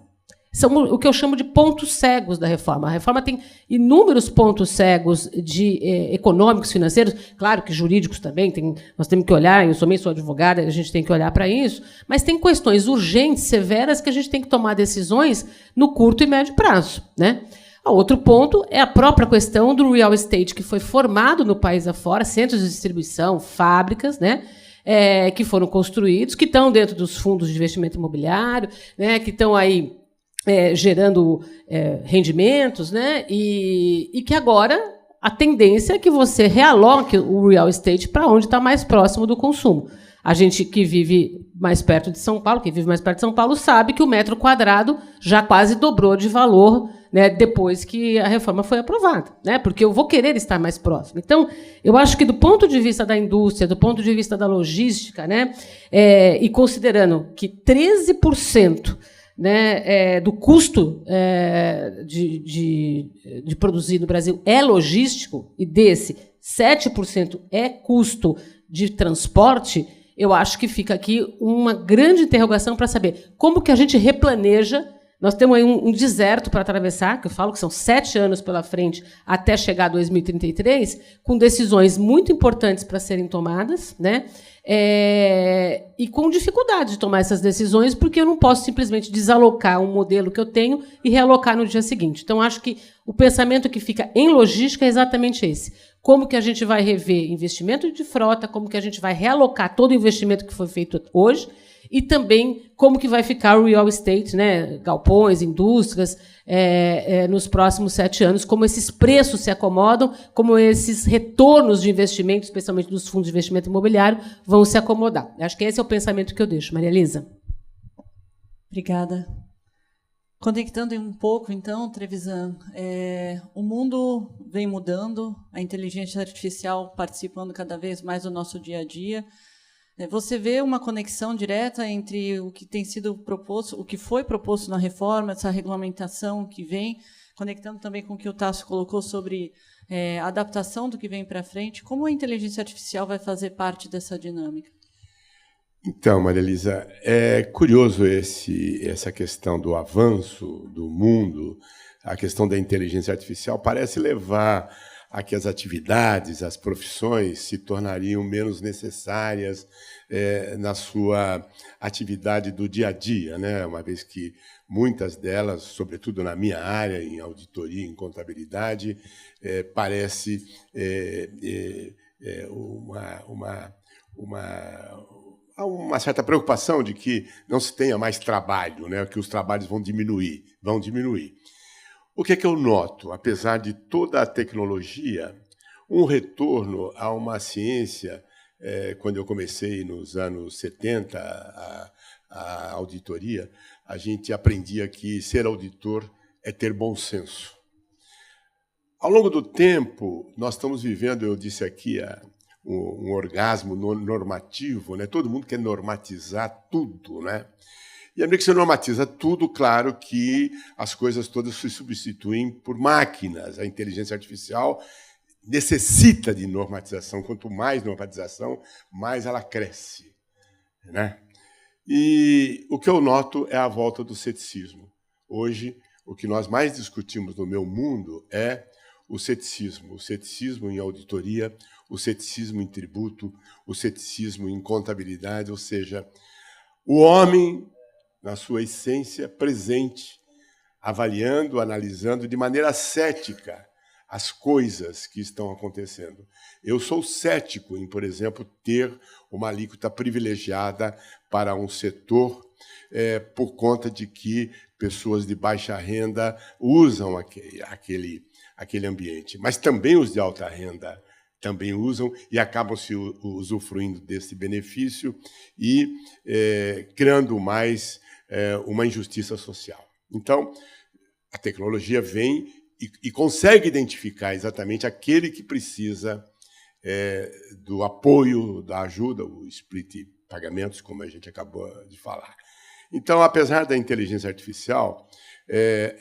São o que eu chamo de pontos cegos da reforma. A reforma tem inúmeros pontos cegos econômicos, financeiros, claro que jurídicos também, nós temos que olhar, eu também sou advogada, a gente tem que olhar para isso, mas tem questões urgentes, severas, que a gente tem que tomar decisões no curto e médio prazo, né? Outro ponto é a própria questão do real estate, que foi formado no país afora, centros de distribuição, fábricas, né? Que foram construídos, que estão dentro dos fundos de investimento imobiliário, né? Que estão aí gerando rendimentos, né? E que agora a tendência é que você realoque o real estate para onde está mais próximo do consumo. A gente que vive mais perto de São Paulo, sabe que o metro quadrado já quase dobrou de valor, né, depois que a reforma foi aprovada, né? Porque eu vou querer estar mais próximo. Então, eu acho que do ponto de vista da indústria, do ponto de vista da logística, né, e considerando que 13%, né, do custo de produzir no Brasil é logístico, e desse 7% é custo de transporte, eu acho que fica aqui uma grande interrogação para saber como que a gente replaneja. Nós temos aí um deserto para atravessar, que eu falo que são 7 anos pela frente até chegar a 2033, com decisões muito importantes para serem tomadas, né? E com dificuldade de tomar essas decisões, porque eu não posso simplesmente desalocar um modelo que eu tenho e realocar no dia seguinte. Então, acho que o pensamento que fica em logística é exatamente esse. Como que a gente vai rever investimento de frota, como que a gente vai realocar todo o investimento que foi feito hoje, e também como que vai ficar o real estate, né, galpões, indústrias, nos próximos 7 anos, como esses preços se acomodam, como esses retornos de investimento, especialmente dos fundos de investimento imobiliário, vão se acomodar. Acho que esse é o pensamento que eu deixo. Maria Elisa. Obrigada. Conectando um pouco, então, Trevisan, o mundo vem mudando, a inteligência artificial participando cada vez mais do nosso dia a dia. Você vê uma conexão direta entre o que tem sido proposto, o que foi proposto na reforma, essa regulamentação que vem, conectando também com o que o Tássio colocou sobre a adaptação do que vem para frente. Como a inteligência artificial vai fazer parte dessa dinâmica? Então, Maria Elisa, é curioso essa questão do avanço do mundo, a questão da inteligência artificial parece levar a que as atividades, as profissões se tornariam menos necessárias na sua atividade do dia a dia, né? Uma vez que muitas delas, sobretudo na minha área, em auditoria, em contabilidade, parece uma certa preocupação de que não se tenha mais trabalho, né? Que os trabalhos vão diminuir. O que é que eu noto? Apesar de toda a tecnologia, um retorno a uma ciência, quando eu comecei nos anos 70 a auditoria, a gente aprendia que ser auditor é ter bom senso. Ao longo do tempo, nós estamos vivendo, eu disse aqui, um orgasmo normativo, né? Todo mundo quer normatizar tudo, né? E à medida que você normatiza tudo, claro que as coisas todas se substituem por máquinas. A inteligência artificial necessita de normatização. Quanto mais normatização, mais ela cresce, né? E o que eu noto é a volta do ceticismo. Hoje, o que nós mais discutimos no meu mundo é o ceticismo em auditoria, o ceticismo em tributo, o ceticismo em contabilidade, ou seja, o homem, na sua essência, presente, avaliando, analisando de maneira cética as coisas que estão acontecendo. Eu sou cético em, por exemplo, ter uma alíquota privilegiada para um setor por conta de que pessoas de baixa renda usam aquele ambiente. Mas também os de alta renda também usam e acabam se usufruindo desse benefício e criando mais uma injustiça social. Então, a tecnologia vem e consegue identificar exatamente aquele que precisa do apoio, da ajuda, o split pagamentos, como a gente acabou de falar. Então, apesar da inteligência artificial,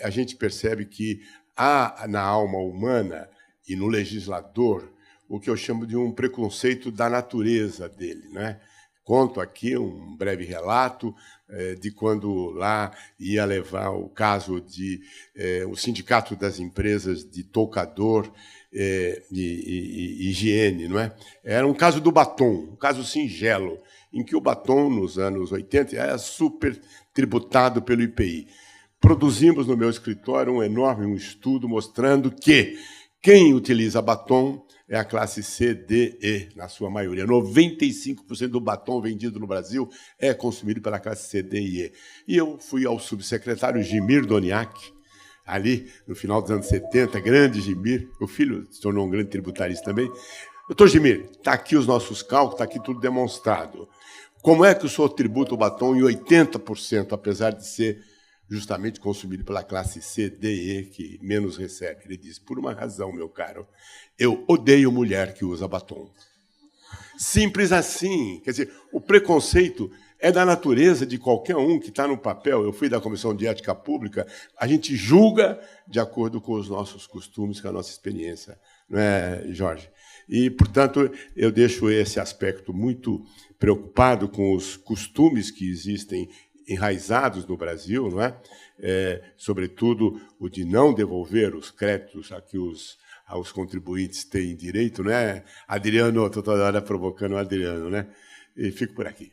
a gente percebe que há na alma humana e no legislador o que eu chamo de um preconceito da natureza dele, né? Conto aqui um breve relato de quando lá ia levar o caso de o Sindicato das Empresas de Toucador e Higiene, não é? Era um caso do batom, um caso singelo, em que o batom, nos anos 80, era super tributado pelo IPI. Produzimos no meu escritório um enorme estudo mostrando que quem utiliza batom é a classe C, D, E, na sua maioria. 95% do batom vendido no Brasil é consumido pela classe C, D e E. E eu fui ao subsecretário Gimir Doniak, ali no final dos anos 70, grande Gimir, o filho se tornou um grande tributarista também. Doutor Gimir, está aqui os nossos cálculos, está aqui tudo demonstrado. Como é que o senhor tributa o batom em 80%, apesar de ser justamente consumido pela classe C, D e E, que menos recebe? Ele disse, por uma razão, meu caro, eu odeio mulher que usa batom. Simples assim. Quer dizer, o preconceito é da natureza de qualquer um que está no papel. Eu fui da Comissão de Ética Pública, a gente julga de acordo com os nossos costumes, com a nossa experiência. Não é, Jorge? E, portanto, eu deixo esse aspecto muito preocupado com os costumes que existem enraizados no Brasil, não é? Sobretudo o de não devolver os créditos a que os contribuintes têm direito, não é? Adriano, estou toda hora provocando o Adriano, né? E fico por aqui.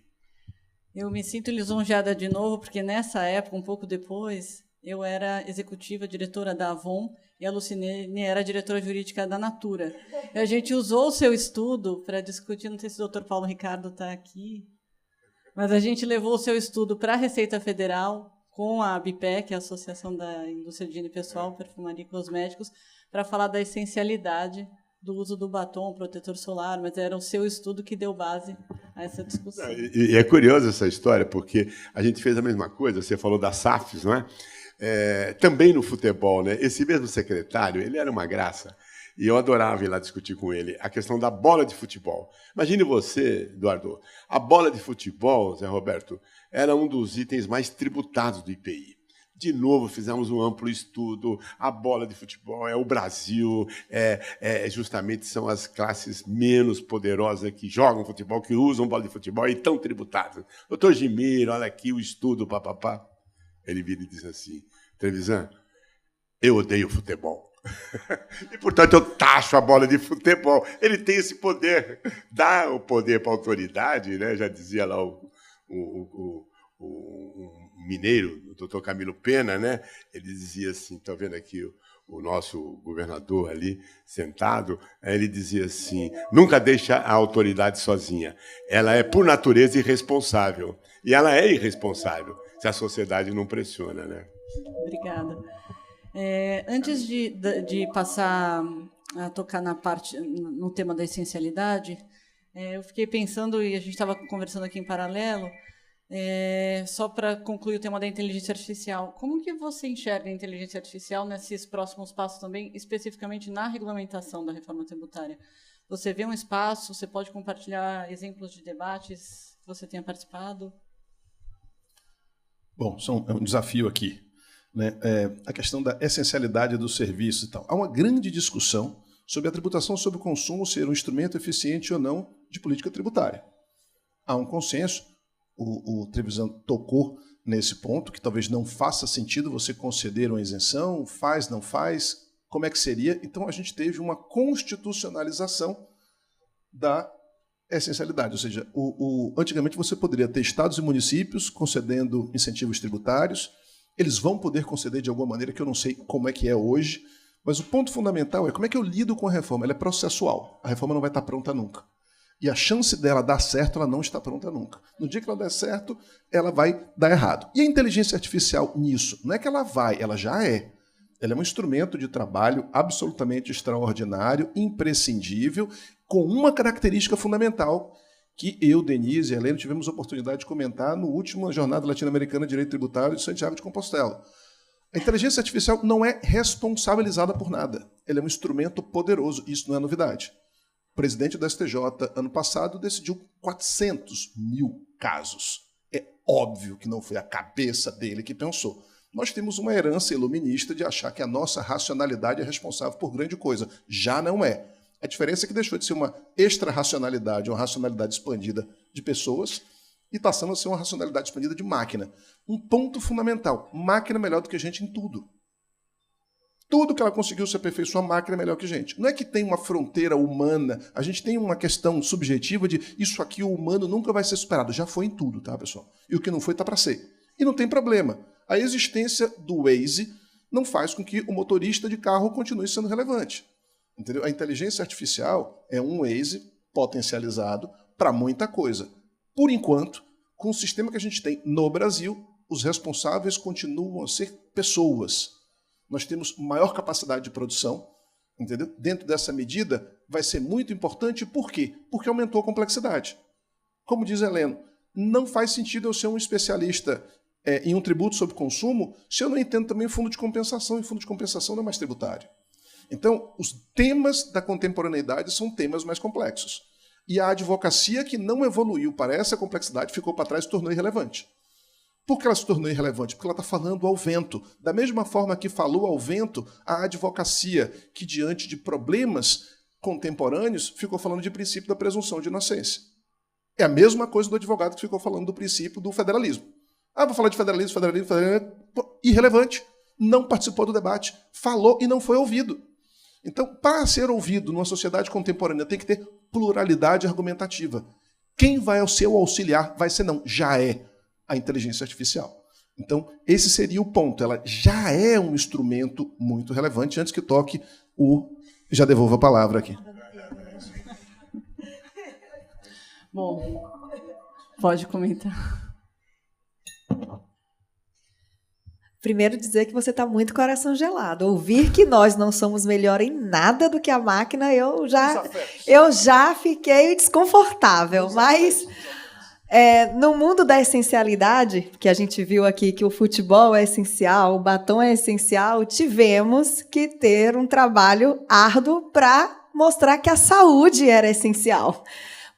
Eu me sinto lisonjeada de novo, porque nessa época, um pouco depois, eu era executiva, diretora da Avon, e a Lucine era diretora jurídica da Natura. E a gente usou o seu estudo para discutir, não sei se o doutor Paulo Ricardo está aqui, mas a gente levou o seu estudo para a Receita Federal, com a ABPEC, a Associação da Indústria de Higiene Pessoal, Perfumaria e Cosméticos, para falar da essencialidade do uso do batom, protetor solar, mas era o seu estudo que deu base a essa discussão. E é curiosa essa história, porque a gente fez a mesma coisa, você falou das SAFs, não é? Também no futebol, né? Esse mesmo secretário, ele era uma graça, e eu adorava ir lá discutir com ele a questão da bola de futebol. Imagine você, Eduardo, a bola de futebol, Zé Roberto, era um dos itens mais tributados do IPI. De novo, fizemos um amplo estudo, a bola de futebol é o Brasil, justamente são as classes menos poderosas que jogam futebol, que usam bola de futebol e estão tributadas. Doutor Gimir, olha aqui o estudo, papapá. Ele vira e diz assim, Trevisan, eu odeio futebol. E, portanto, eu taxo a bola de futebol. Ele tem esse poder, dá o poder para a autoridade, né? Já dizia lá o mineiro, o doutor Camilo Pena, né? Ele dizia assim, está vendo aqui o nosso governador ali sentado, ele dizia assim, nunca deixa a autoridade sozinha. Ela é, por natureza, irresponsável. E ela é irresponsável se a sociedade não pressiona, né? Obrigada. Antes de passar a tocar no tema da essencialidade, eu fiquei pensando, e a gente estava conversando aqui em paralelo, só para concluir o tema da inteligência artificial, como que você enxerga a inteligência artificial nesses próximos passos também, especificamente na regulamentação da reforma tributária? Você vê um espaço, você pode compartilhar exemplos de debates que você tenha participado? Bom, é um desafio aqui, né? A questão da essencialidade do serviço e tal. Há uma grande discussão sobre a tributação sobre o consumo ser um instrumento eficiente ou não de política tributária. Há um consenso, o Trevisan tocou nesse ponto, que talvez não faça sentido você conceder uma isenção, faz, não faz, como é que seria? Então a gente teve uma constitucionalização da essencialidade, ou seja, antigamente você poderia ter estados e municípios concedendo incentivos tributários, eles vão poder conceder de alguma maneira, que eu não sei como é que é hoje, Mas o ponto fundamental é como é que eu lido com a reforma. Ela é processual. A reforma não vai estar pronta nunca. E a chance dela dar certo, ela não está pronta nunca. No dia que ela der certo, ela vai dar errado. E a inteligência artificial nisso? Não é que ela vai, ela já é. Ela é um instrumento de trabalho absolutamente extraordinário, imprescindível, com uma característica fundamental que eu, Denise e Helena tivemos a oportunidade de comentar no último Jornada Latino-Americana de Direito Tributário de Santiago de Compostela. A inteligência artificial não é responsabilizada por nada. Ela é um instrumento poderoso. Isso não é novidade. O presidente do STJ, ano passado, decidiu 400 mil casos. É óbvio que não foi a cabeça dele que pensou. Nós temos uma herança iluminista de achar que a nossa racionalidade é responsável por grande coisa. Já não é. A diferença é que deixou de ser uma extra-racionalidade, uma racionalidade expandida de pessoas, e passando a ser uma racionalidade expandida de máquina. Um ponto fundamental. Máquina é melhor do que gente em tudo. Tudo que ela conseguiu se aperfeiçoar, a máquina é melhor que gente. Não é que tem uma fronteira humana, a gente tem uma questão subjetiva de isso aqui, o humano nunca vai ser superado. Já foi em tudo, tá, pessoal? E o que não foi, está para ser. E não tem problema. A existência do Waze não faz com que o motorista de carro continue sendo relevante. Entendeu? A inteligência artificial é um Waze potencializado para muita coisa. Por enquanto, com o sistema que a gente tem no Brasil, os responsáveis continuam a ser pessoas. Nós temos maior capacidade de produção, entendeu? Dentro dessa medida, vai ser muito importante. Por quê? Porque aumentou a complexidade. Como diz Heleno, não faz sentido eu ser um especialista em um tributo sobre consumo se eu não entendo também o fundo de compensação, e fundo de compensação não é mais tributário. Então, os temas da contemporaneidade são temas mais complexos. E a advocacia que não evoluiu para essa complexidade ficou para trás e se tornou irrelevante. Por que ela se tornou irrelevante? Porque ela está falando ao vento. Da mesma forma que falou ao vento, a advocacia, que diante de problemas contemporâneos, ficou falando de princípio da presunção de inocência. É a mesma coisa do advogado que ficou falando do princípio do federalismo. Ah, vou falar de federalismo, irrelevante. Não participou do debate. Falou e não foi ouvido. Então, para ser ouvido numa sociedade contemporânea, tem que ter pluralidade argumentativa. Quem vai ao seu auxiliar vai ser não, já é a inteligência artificial. Então, esse seria o ponto. Ela já é um instrumento muito relevante. Antes que toque o... Já devolvo a palavra aqui. Bom, pode comentar. Primeiro dizer que você está muito coração gelado. Ouvir que nós não somos melhor em nada do que a máquina, eu já fiquei desconfortável. Mas no mundo da essencialidade, que a gente viu aqui que o futebol é essencial, o batom é essencial, tivemos que ter um trabalho árduo para mostrar que a saúde era essencial.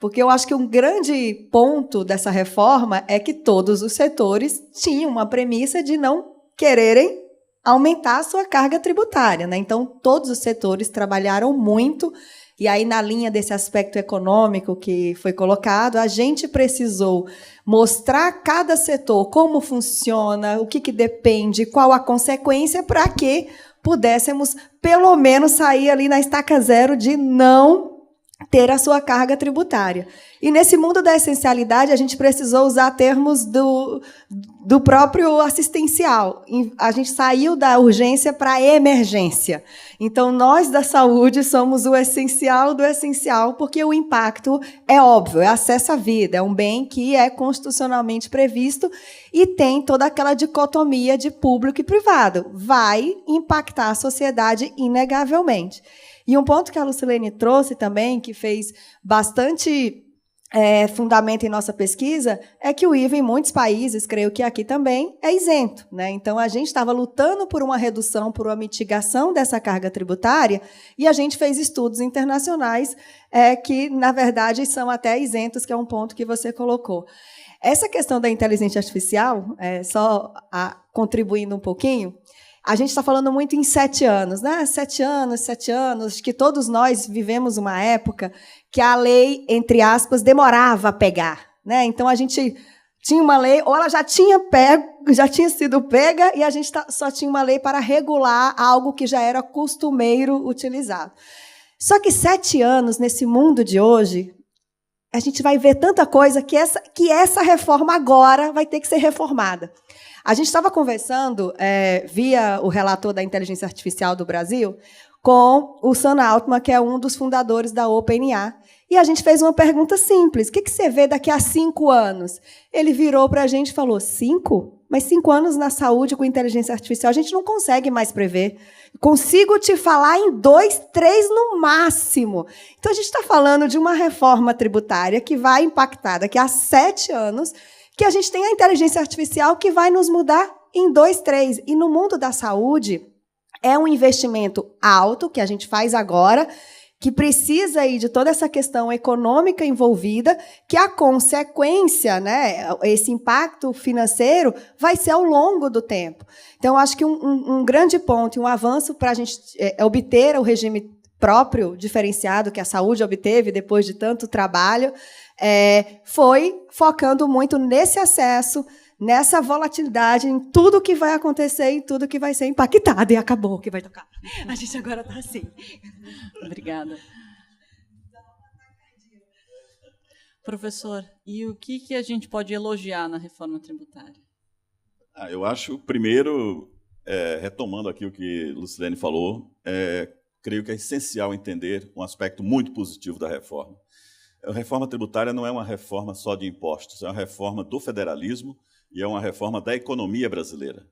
Porque eu acho que um grande ponto dessa reforma é que todos os setores tinham uma premissa de não quererem aumentar a sua carga tributária, né? Então, todos os setores trabalharam muito, e aí, na linha desse aspecto econômico que foi colocado, a gente precisou mostrar a cada setor como funciona, o que depende, qual a consequência, para que pudéssemos, pelo menos, sair ali na estaca zero de não ter a sua carga tributária. E nesse mundo da essencialidade, a gente precisou usar termos do próprio assistencial. A gente saiu da urgência para a emergência. Então, nós da saúde somos o essencial do essencial, porque o impacto é óbvio, é acesso à vida, é um bem que é constitucionalmente previsto e tem toda aquela dicotomia de público e privado. Vai impactar a sociedade inegavelmente. E um ponto que a Lucilene trouxe também, que fez bastante fundamento em nossa pesquisa, é que o IVA em muitos países, creio que aqui também, é isento, né? Então, a gente estava lutando por uma redução, por uma mitigação dessa carga tributária, e a gente fez estudos internacionais que, na verdade, são até isentos, que é um ponto que você colocou. Essa questão da inteligência artificial, contribuindo um pouquinho, a gente está falando muito em 7 anos, né? 7 anos, que todos nós vivemos uma época que a lei, entre aspas, demorava a pegar, né? Então, a gente tinha uma lei, ou ela já tinha sido pega, e a gente só tinha uma lei para regular algo que já era costumeiro utilizado. Só que 7 anos, nesse mundo de hoje, a gente vai ver tanta coisa que essa reforma agora vai ter que ser reformada. A gente estava conversando, via o relator da inteligência artificial do Brasil, com o Sam Altman, que é um dos fundadores da OpenAI, e a gente fez uma pergunta simples: o que você vê daqui a 5 anos? Ele virou para a gente e falou: 5? Mas 5 anos na saúde com inteligência artificial a gente não consegue mais prever. Consigo te falar em 2, 3 no máximo. Então, a gente está falando de uma reforma tributária que vai impactar daqui a 7 anos, que a gente tem a inteligência artificial que vai nos mudar em 2, 3. E no mundo da saúde, é um investimento alto que a gente faz agora, que precisa aí de toda essa questão econômica envolvida, que a consequência, né, esse impacto financeiro, vai ser ao longo do tempo. Então, acho que um grande ponto, um avanço para a gente obter o regime próprio, diferenciado, que a saúde obteve depois de tanto trabalho, foi focando muito nesse acesso, nessa volatilidade, em tudo que vai acontecer e tudo que vai ser impactado. E acabou que vai tocar. A gente agora está assim. Obrigada. Professor, e o que a gente pode elogiar na reforma tributária? Eu acho, primeiro, retomando aqui o que Lucilene falou, creio que é essencial entender um aspecto muito positivo da reforma. A reforma tributária não é uma reforma só de impostos, é uma reforma do federalismo e é uma reforma da economia brasileira.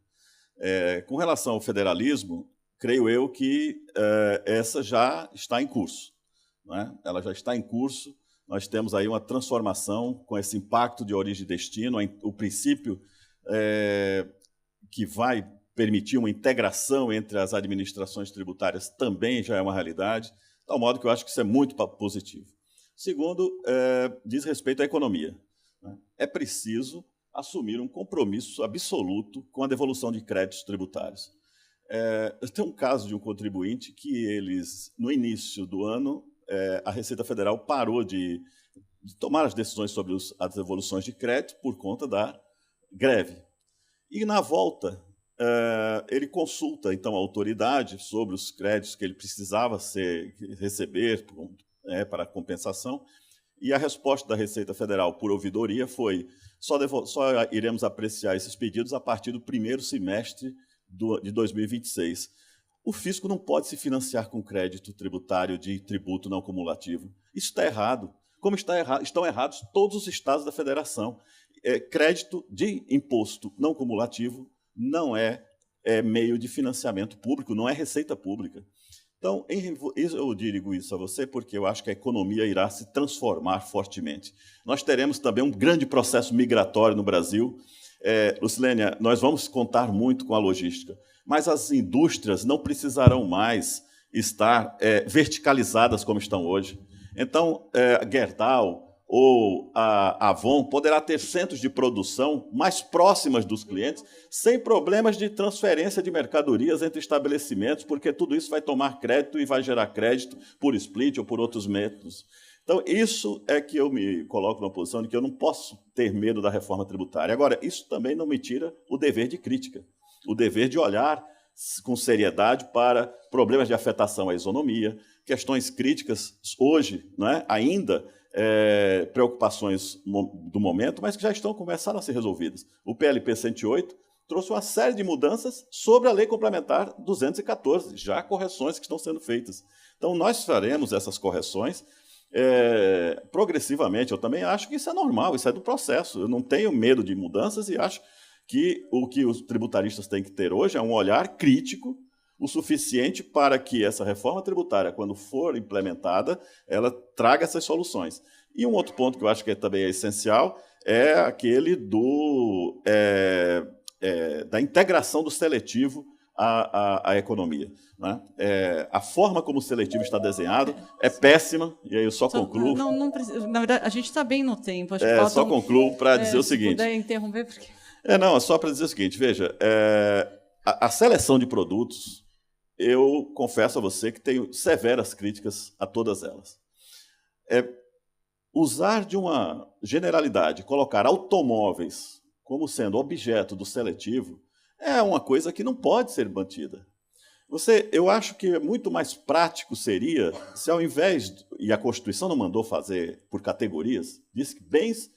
Com relação ao federalismo, creio eu que essa já está em curso, né? Ela já está em curso. Nós temos aí uma transformação com esse impacto de origem e destino, o princípio que vai permitir uma integração entre as administrações tributárias também já é uma realidade, de tal modo que eu acho que isso é muito positivo. Segundo, diz respeito à economia, né? É preciso assumir um compromisso absoluto com a devolução de créditos tributários. Tem um caso de um contribuinte que eles, no início do ano, a Receita Federal parou de tomar as decisões sobre as devoluções de crédito por conta da greve. E, na volta, ele consulta, então, a autoridade sobre os créditos que ele precisava receber para compensação, e a resposta da Receita Federal por ouvidoria foi: só iremos apreciar esses pedidos a partir do primeiro semestre de 2026. O fisco não pode se financiar com crédito tributário de tributo não cumulativo. Isso está errado. Como estão errados todos os estados da federação. Crédito de imposto não cumulativo não é meio de financiamento público, não é receita pública. Então, eu digo isso a você porque eu acho que a economia irá se transformar fortemente. Nós teremos também um grande processo migratório no Brasil. Lucilênia, nós vamos contar muito com a logística, mas as indústrias não precisarão mais estar verticalizadas como estão hoje. Então, a Gerdau ou a Avon poderá ter centros de produção mais próximas dos clientes, sem problemas de transferência de mercadorias entre estabelecimentos, porque tudo isso vai tomar crédito e vai gerar crédito por split ou por outros métodos. Então, isso é que eu me coloco numa posição de que eu não posso ter medo da reforma tributária. Agora, isso também não me tira o dever de crítica, o dever de olhar com seriedade para problemas de afetação à isonomia, questões críticas hoje, né, ainda preocupações do momento, mas que já estão começando a ser resolvidas. O PLP 108 trouxe uma série de mudanças sobre a Lei Complementar 214, já correções que estão sendo feitas. Então, nós faremos essas correções progressivamente. Eu também acho que isso é normal, isso é do processo. Eu não tenho medo de mudanças e acho que o que os tributaristas têm que ter hoje é um olhar crítico o suficiente para que essa reforma tributária, quando for implementada, ela traga essas soluções. E um outro ponto que eu acho que também é essencial é aquele da integração do seletivo à economia, né? A forma como o seletivo está desenhado é péssima, e aí eu só concluo... Não precisa, na verdade, a gente está bem no tempo. Acho que só concluo para dizer o seguinte... Se puder interromper, porque... Só para dizer o seguinte, veja, a seleção de produtos, eu confesso a você que tenho severas críticas a todas elas. Usar de uma generalidade, colocar automóveis como sendo objeto do seletivo, é uma coisa que não pode ser mantida. Eu acho que muito mais prático seria se, ao invés, e a Constituição não mandou fazer por categorias, diz que bens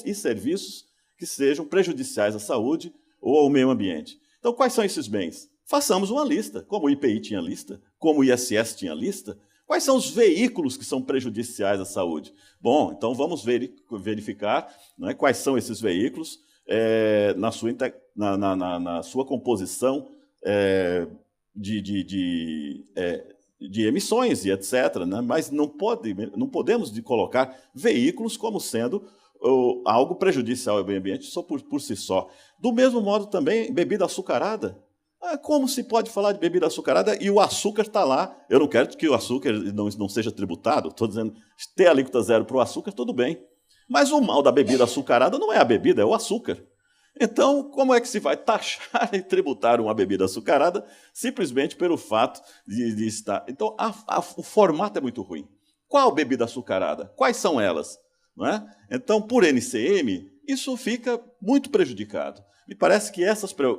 e serviços que sejam prejudiciais à saúde ou ao meio ambiente. Então, quais são esses bens? Façamos uma lista, como o IPI tinha lista, como o ISS tinha lista. Quais são os veículos que são prejudiciais à saúde? Bom, então vamos verificar, né, quais são esses veículos na sua composição de emissões e etc. Né? Mas não podemos colocar veículos como sendo algo prejudicial ao meio ambiente só por si só. Do mesmo modo também, bebida açucarada. Como se pode falar de bebida açucarada e o açúcar está lá? Eu não quero que o açúcar não seja tributado, estou dizendo, ter alíquota zero para o açúcar, tudo bem. Mas o mal da bebida açucarada não é a bebida, é o açúcar. Então, como é que se vai taxar e tributar uma bebida açucarada simplesmente pelo fato de estar... Então, o formato é muito ruim. Qual bebida açucarada? Quais são elas? Não é? Então, por NCM, isso fica muito prejudicado. Me parece que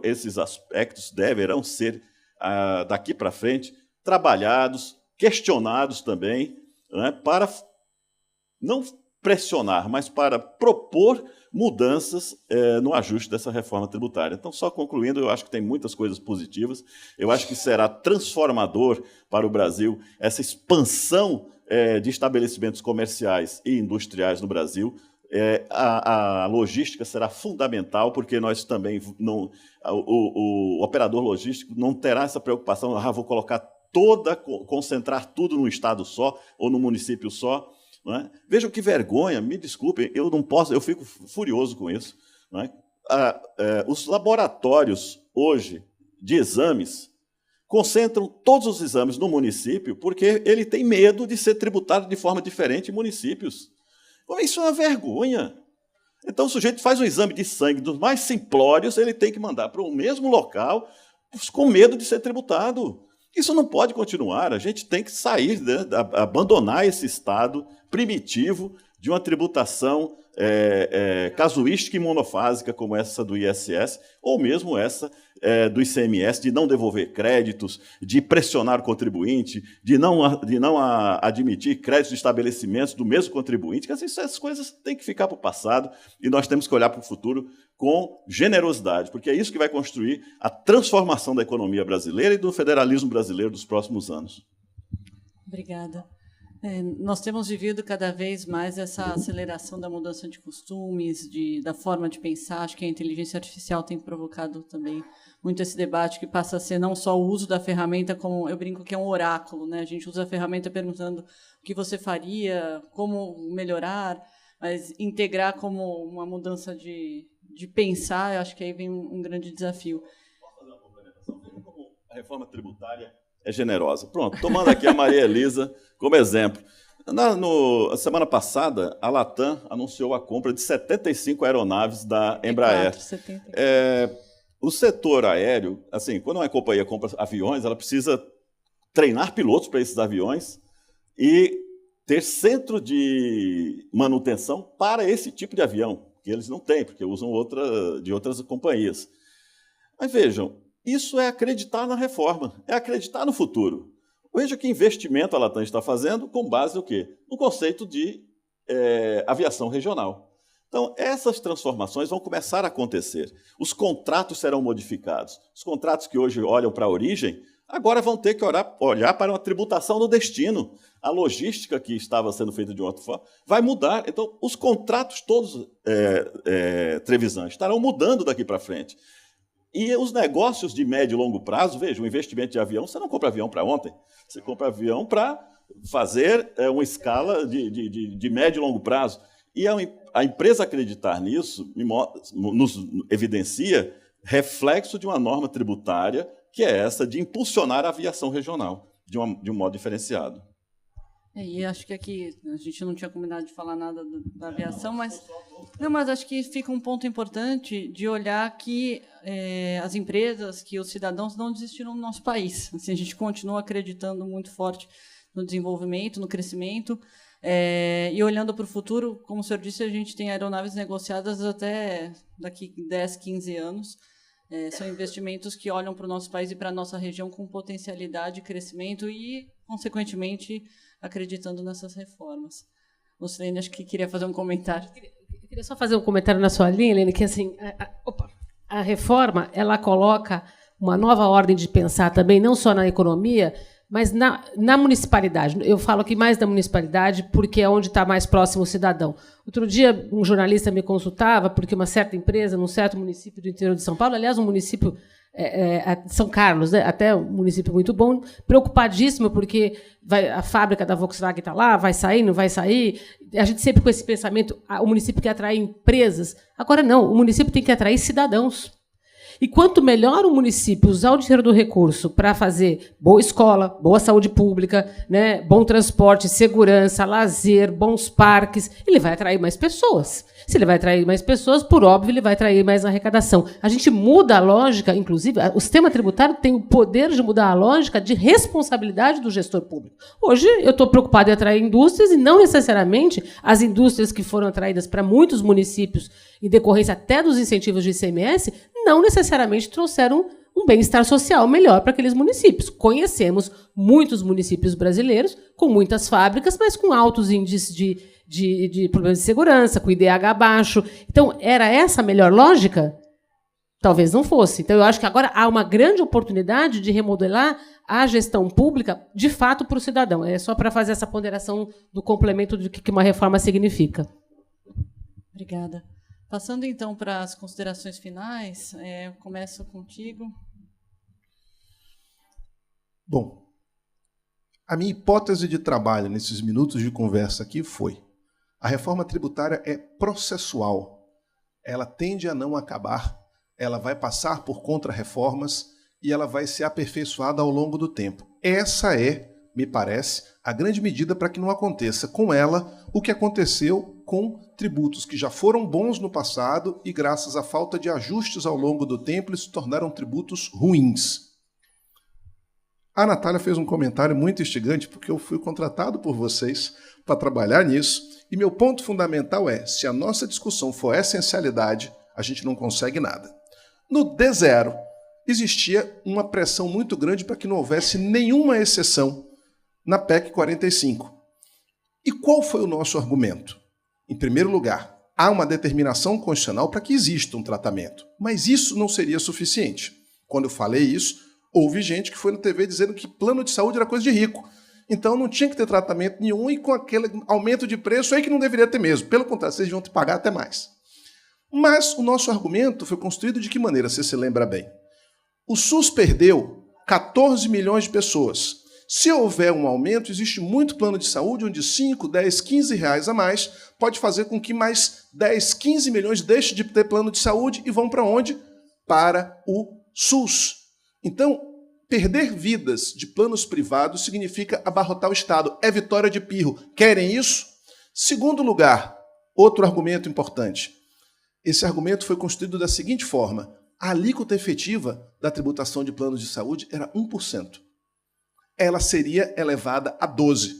esses aspectos deverão ser, daqui para frente, trabalhados, questionados também, né, para não pressionar, mas para propor mudanças no ajuste dessa reforma tributária. Então, só concluindo, eu acho que tem muitas coisas positivas. Eu acho que será transformador para o Brasil essa expansão de estabelecimentos comerciais e industriais no Brasil. A logística será fundamental, porque nós também o operador logístico não terá essa preocupação, vou colocar concentrar tudo num estado só ou num município só. Não é? Vejam que vergonha, me desculpem, eu fico furioso com isso. Não é? Os laboratórios hoje de exames concentram todos os exames no município porque ele tem medo de ser tributado de forma diferente em municípios. Isso é uma vergonha. Então, o sujeito faz um exame de sangue dos mais simplórios, ele tem que mandar para o mesmo local com medo de ser tributado. Isso não pode continuar. A gente tem que sair, né, abandonar esse estado primitivo de uma tributação casuística e monofásica, como essa do ISS, ou mesmo essa do ICMS, de não devolver créditos, de pressionar o contribuinte, de não admitir créditos de estabelecimentos do mesmo contribuinte. Essas coisas têm que ficar para o passado e nós temos que olhar para o futuro com generosidade, porque é isso que vai construir a transformação da economia brasileira e do federalismo brasileiro dos próximos anos. Obrigada. Nós temos vivido cada vez mais essa aceleração da mudança de costumes, da forma de pensar. Acho que a inteligência artificial tem provocado também muito esse debate, que passa a ser não só o uso da ferramenta, como eu brinco que é um oráculo, né? A gente usa a ferramenta perguntando o que você faria, como melhorar, mas integrar como uma mudança de pensar, eu acho que aí vem um grande desafio. Posso fazer uma complementação? Veja como a reforma tributária é generosa. Pronto, tomando aqui a Maria Elisa como exemplo. Na semana passada, a Latam anunciou a compra de 75 aeronaves da Embraer. O setor aéreo, assim, quando uma companhia compra aviões, ela precisa treinar pilotos para esses aviões e ter centro de manutenção para esse tipo de avião, que eles não têm, porque usam de outras companhias. Mas vejam, isso é acreditar na reforma, é acreditar no futuro. Veja que investimento a Latam está fazendo com base no quê? No conceito de aviação regional. Então, essas transformações vão começar a acontecer. Os contratos serão modificados. Os contratos que hoje olham para a origem, agora vão ter que olhar para uma tributação no destino. A logística que estava sendo feita de outra forma vai mudar. Então, os contratos todos, Trevisan, estarão mudando daqui para frente. E os negócios de médio e longo prazo, veja, o investimento de avião, você não compra avião para ontem, você compra avião para fazer uma escala de médio e longo prazo. E a empresa acreditar nisso nos evidencia reflexo de uma norma tributária, que é essa de impulsionar a aviação regional de um modo diferenciado. E acho que aqui a gente não tinha combinado de falar nada da aviação, mas acho que fica um ponto importante de olhar que as empresas, que os cidadãos não desistiram do nosso país. Assim, a gente continua acreditando muito forte no desenvolvimento, no crescimento, e olhando para o futuro, como o senhor disse, a gente tem aeronaves negociadas até daqui 10, 15 anos, São investimentos que olham para o nosso país e para a nossa região com potencialidade de crescimento e, consequentemente, acreditando nessas reformas. Lucilene, acho que queria fazer um comentário. Eu queria só fazer um comentário na sua linha, Helene, que assim, a reforma ela coloca uma nova ordem de pensar também, não só na economia, mas na municipalidade. Eu falo aqui mais da municipalidade porque é onde está mais próximo o cidadão. Outro dia, um jornalista me consultava porque uma certa empresa, num certo município do interior de São Paulo, aliás, um município, São Carlos, né, até um município muito bom, preocupadíssimo porque a fábrica da Volkswagen está lá, vai sair, não vai sair. A gente sempre com esse pensamento, o município quer atrair empresas. Agora não, o município tem que atrair cidadãos. E quanto melhor o município usar o dinheiro do recurso para fazer boa escola, boa saúde pública, né, bom transporte, segurança, lazer, bons parques, ele vai atrair mais pessoas. Se ele vai atrair mais pessoas, por óbvio, ele vai atrair mais arrecadação. A gente muda a lógica, inclusive, o sistema tributário tem o poder de mudar a lógica de responsabilidade do gestor público. Hoje, eu estou preocupado em atrair indústrias e não necessariamente as indústrias que foram atraídas para muitos municípios, em decorrência até dos incentivos de ICMS, não necessariamente trouxeram um bem-estar social melhor para aqueles municípios. Conhecemos muitos municípios brasileiros com muitas fábricas, mas com altos índices de problemas de segurança, com IDH baixo. Então, era essa a melhor lógica? Talvez não fosse. Então, eu acho que agora há uma grande oportunidade de remodelar a gestão pública, de fato, para o cidadão. É só para fazer essa ponderação do complemento do que uma reforma significa. Obrigada. Passando, então, para as considerações finais, começo contigo. Bom, a minha hipótese de trabalho nesses minutos de conversa aqui foi: a reforma tributária é processual. Ela tende a não acabar, ela vai passar por contra-reformas e ela vai ser aperfeiçoada ao longo do tempo. Essa é, me parece, a grande medida para que não aconteça com ela o que aconteceu com tributos que já foram bons no passado e, graças à falta de ajustes ao longo do tempo, eles se tornaram tributos ruins. A Natália fez um comentário muito instigante, porque eu fui contratado por vocês para trabalhar nisso, e meu ponto fundamental é: se a nossa discussão for essencialidade, a gente não consegue nada. No D0, existia uma pressão muito grande para que não houvesse nenhuma exceção na PEC 45. E qual foi o nosso argumento? Em primeiro lugar, há uma determinação constitucional para que exista um tratamento, mas isso não seria suficiente. Quando eu falei isso, houve gente que foi na TV dizendo que plano de saúde era coisa de rico. Então não tinha que ter tratamento nenhum e com aquele aumento de preço aí que não deveria ter mesmo. Pelo contrário, vocês deviam te pagar até mais. Mas o nosso argumento foi construído de que maneira, você se lembra bem? O SUS perdeu 14 milhões de pessoas. Se houver um aumento, existe muito plano de saúde onde 5, 10, 15 reais a mais pode fazer com que mais 10, 15 milhões deixem de ter plano de saúde e vão para onde? Para o SUS. Então, perder vidas de planos privados significa abarrotar o Estado. É vitória de pirro. Querem isso? Segundo lugar, outro argumento importante. Esse argumento foi construído da seguinte forma: a alíquota efetiva da tributação de planos de saúde era 1%. Ela seria elevada a 12%.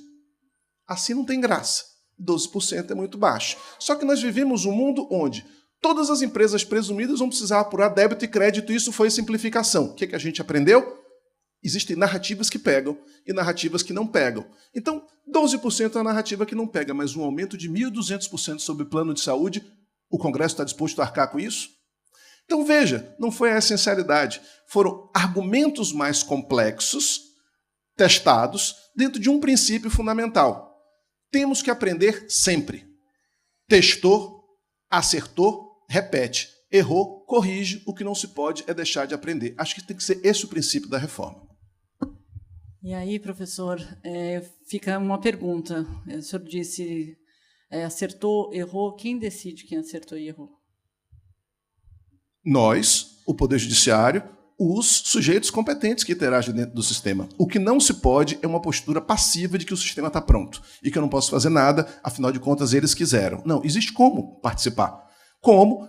Assim não tem graça. 12% é muito baixo. Só que nós vivemos um mundo onde todas as empresas presumidas vão precisar apurar débito e crédito, e isso foi simplificação. O que a gente aprendeu? Existem narrativas que pegam e narrativas que não pegam. Então, 12% é a narrativa que não pega, mas um aumento de 1.200% sobre o plano de saúde, o Congresso está disposto a arcar com isso? Então, veja, não foi a essencialidade. Foram argumentos mais complexos, testados, dentro de um princípio fundamental. Temos que aprender sempre. Testou, acertou, repete. Errou, corrige. O que não se pode é deixar de aprender. Acho que tem que ser esse o princípio da reforma. E aí, professor, fica uma pergunta. O senhor disse, acertou, errou. Quem decide quem acertou e errou? Nós, o Poder Judiciário, os sujeitos competentes que interagem dentro do sistema. O que não se pode é uma postura passiva de que o sistema está pronto e que eu não posso fazer nada, afinal de contas eles quiseram. Não, existe como participar. Como?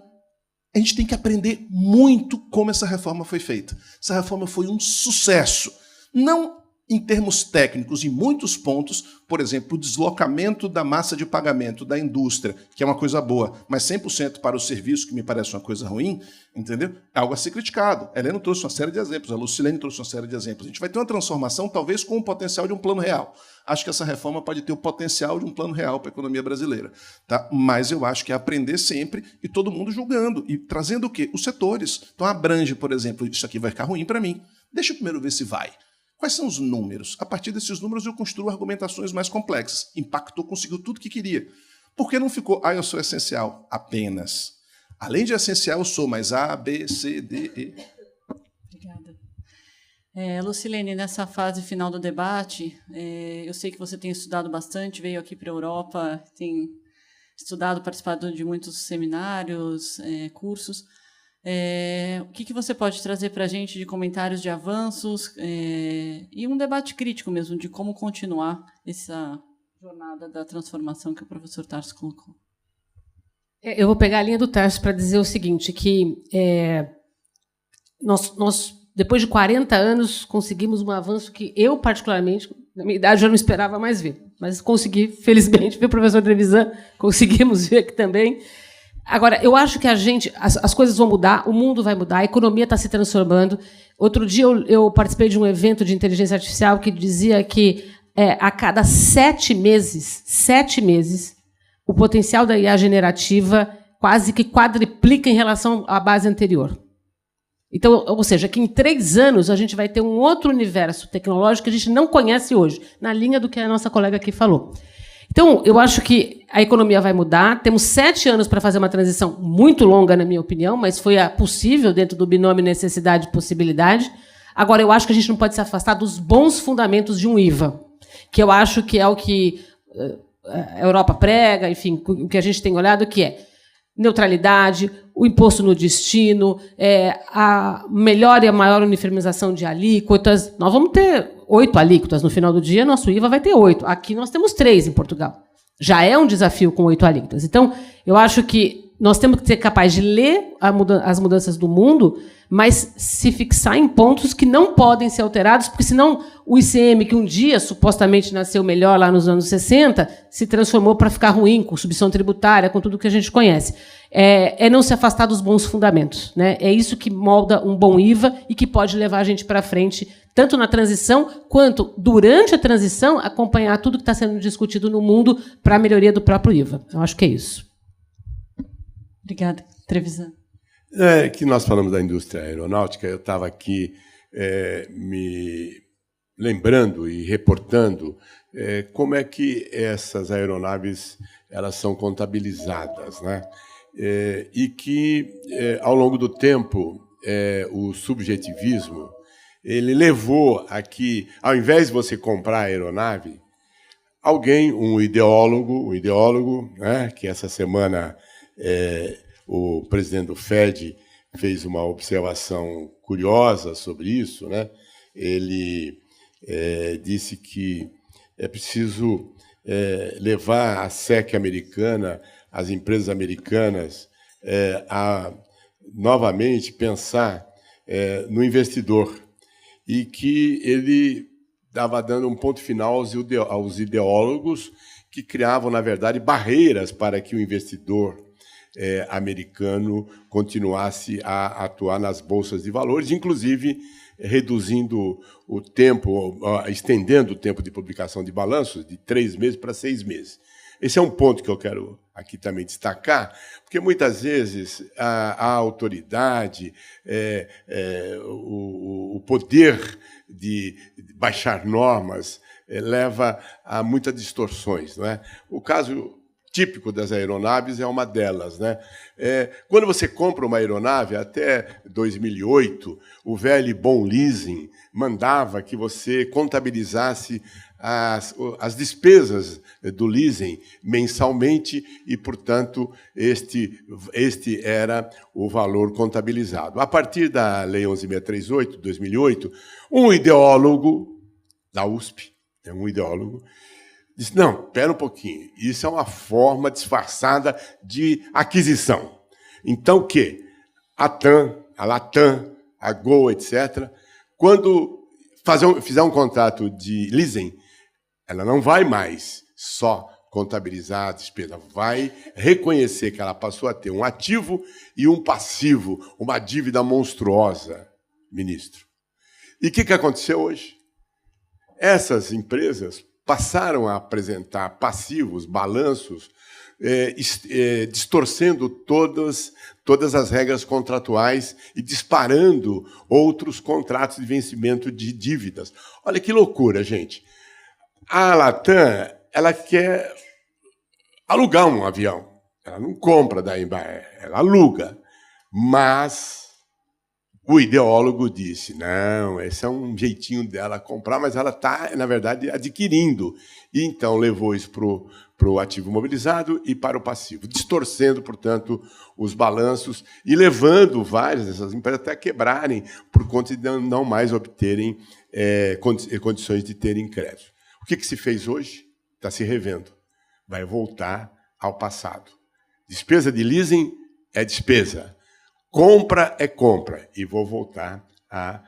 A gente tem que aprender muito como essa reforma foi feita. Essa reforma foi um sucesso. Não Em termos técnicos, em muitos pontos, por exemplo, o deslocamento da massa de pagamento da indústria, que é uma coisa boa, mas 100% para o serviço, que me parece uma coisa ruim, entendeu? É algo a ser criticado. A Helena trouxe uma série de exemplos, a Lucilene trouxe uma série de exemplos. A gente vai ter uma transformação, talvez, com o potencial de um plano real. Acho que essa reforma pode ter o potencial de um plano real para a economia brasileira. Tá? Mas eu acho que é aprender sempre e todo mundo julgando. E trazendo o quê? Os setores. Então abrange, por exemplo, isso aqui vai ficar ruim para mim. Deixa eu primeiro ver se vai. Quais são os números? A partir desses números eu construo argumentações mais complexas. Impactou, conseguiu tudo que queria. Por que não ficou, eu sou essencial? Apenas. Além de essencial, eu sou mais A, B, C, D, E. Obrigada. Lucilene, nessa fase final do debate, eu sei que você tem estudado bastante, veio aqui para a Europa, tem estudado, participado de muitos seminários, cursos. O que você pode trazer para a gente de comentários de avanços e um debate crítico mesmo de como continuar essa jornada da transformação que o professor Tarso colocou? Eu vou pegar a linha do Tarso para dizer o seguinte, que nós, depois de 40 anos, conseguimos um avanço que eu, particularmente, na minha idade, já não esperava mais ver. Mas consegui, felizmente, ver o professor Trevisan, conseguimos ver aqui também. Agora, eu acho que as coisas vão mudar, o mundo vai mudar, a economia está se transformando. Outro dia eu participei de um evento de inteligência artificial que dizia que a cada 7 meses, o potencial da IA generativa quase que quadriplica em relação à base anterior. Então, ou seja, que em 3 anos a gente vai ter um outro universo tecnológico que a gente não conhece hoje, na linha do que a nossa colega aqui falou. Então, eu acho que a economia vai mudar. Temos 7 anos para fazer uma transição muito longa, na minha opinião, mas foi possível dentro do binômio necessidade e possibilidade. Agora, eu acho que a gente não pode se afastar dos bons fundamentos de um IVA, que eu acho que é o que a Europa prega, enfim, o que a gente tem olhado, que é neutralidade, o imposto no destino, a melhor e a maior uniformização de alíquotas. Nós vamos ter 8 alíquotas no final do dia, nosso IVA vai ter 8. Aqui nós temos 3 em Portugal. Já é um desafio com 8 alíquotas. Então, eu acho que nós temos que ser capazes de ler as mudanças do mundo, mas se fixar em pontos que não podem ser alterados, porque senão o ICM, que um dia supostamente nasceu melhor lá nos anos 60, se transformou para ficar ruim, com subvenção tributária, com tudo que a gente conhece. É não se afastar dos bons fundamentos, né? É isso que molda um bom IVA e que pode levar a gente para frente, tanto na transição, quanto durante a transição, acompanhar tudo que está sendo discutido no mundo para a melhoria do próprio IVA. Eu acho que é isso. Obrigada. Trevisan. Que nós falamos da indústria aeronáutica, eu estava aqui me lembrando e reportando como é que essas aeronaves elas são contabilizadas, né? E que, ao longo do tempo, o subjetivismo ele levou a que, ao invés de você comprar a aeronave, alguém, um ideólogo, né, que essa semana o presidente do FED fez uma observação curiosa sobre isso, né? Ele disse que é preciso levar a SEC americana, as empresas americanas, a novamente pensar no investidor, e que ele estava dando um ponto final aos ideólogos que criavam, na verdade, barreiras para que o investidor americano continuasse a atuar nas bolsas de valores, inclusive reduzindo o tempo, estendendo o tempo de publicação de balanços de 3 meses para 6 meses. Esse é um ponto que eu quero aqui também destacar, porque muitas vezes a autoridade, o poder de baixar normas leva a muitas distorções, não é? O caso típico das aeronaves é uma delas, né? Quando você compra uma aeronave, até 2008, o velho e bom leasing mandava que você contabilizasse as despesas do leasing mensalmente e, portanto, este era o valor contabilizado. A partir da Lei 11.638, de 2008, um ideólogo da USP, disse, não, espera um pouquinho, isso é uma forma disfarçada de aquisição. Então, o quê? A TAM, a Latam, a Gol, etc., quando fizer um contrato de leasing, ela não vai mais só contabilizar a despesa, vai reconhecer que ela passou a ter um ativo e um passivo, uma dívida monstruosa, ministro. E o que aconteceu hoje? Essas empresas passaram a apresentar passivos, balanços, distorcendo todas as regras contratuais e disparando outros contratos de vencimento de dívidas. Olha que loucura, gente. A Latam, ela quer alugar um avião. Ela não compra da Embraer, ela aluga. Mas o ideólogo disse, não, esse é um jeitinho dela comprar, mas ela está, na verdade, adquirindo. E então levou isso para o ativo mobilizado e para o passivo, distorcendo, portanto, os balanços e levando várias dessas empresas até a quebrarem por conta de não mais obterem condições de terem crédito. O que se fez hoje? Está se revendo. Vai voltar ao passado. Despesa de leasing é despesa. Compra é compra. E vou voltar a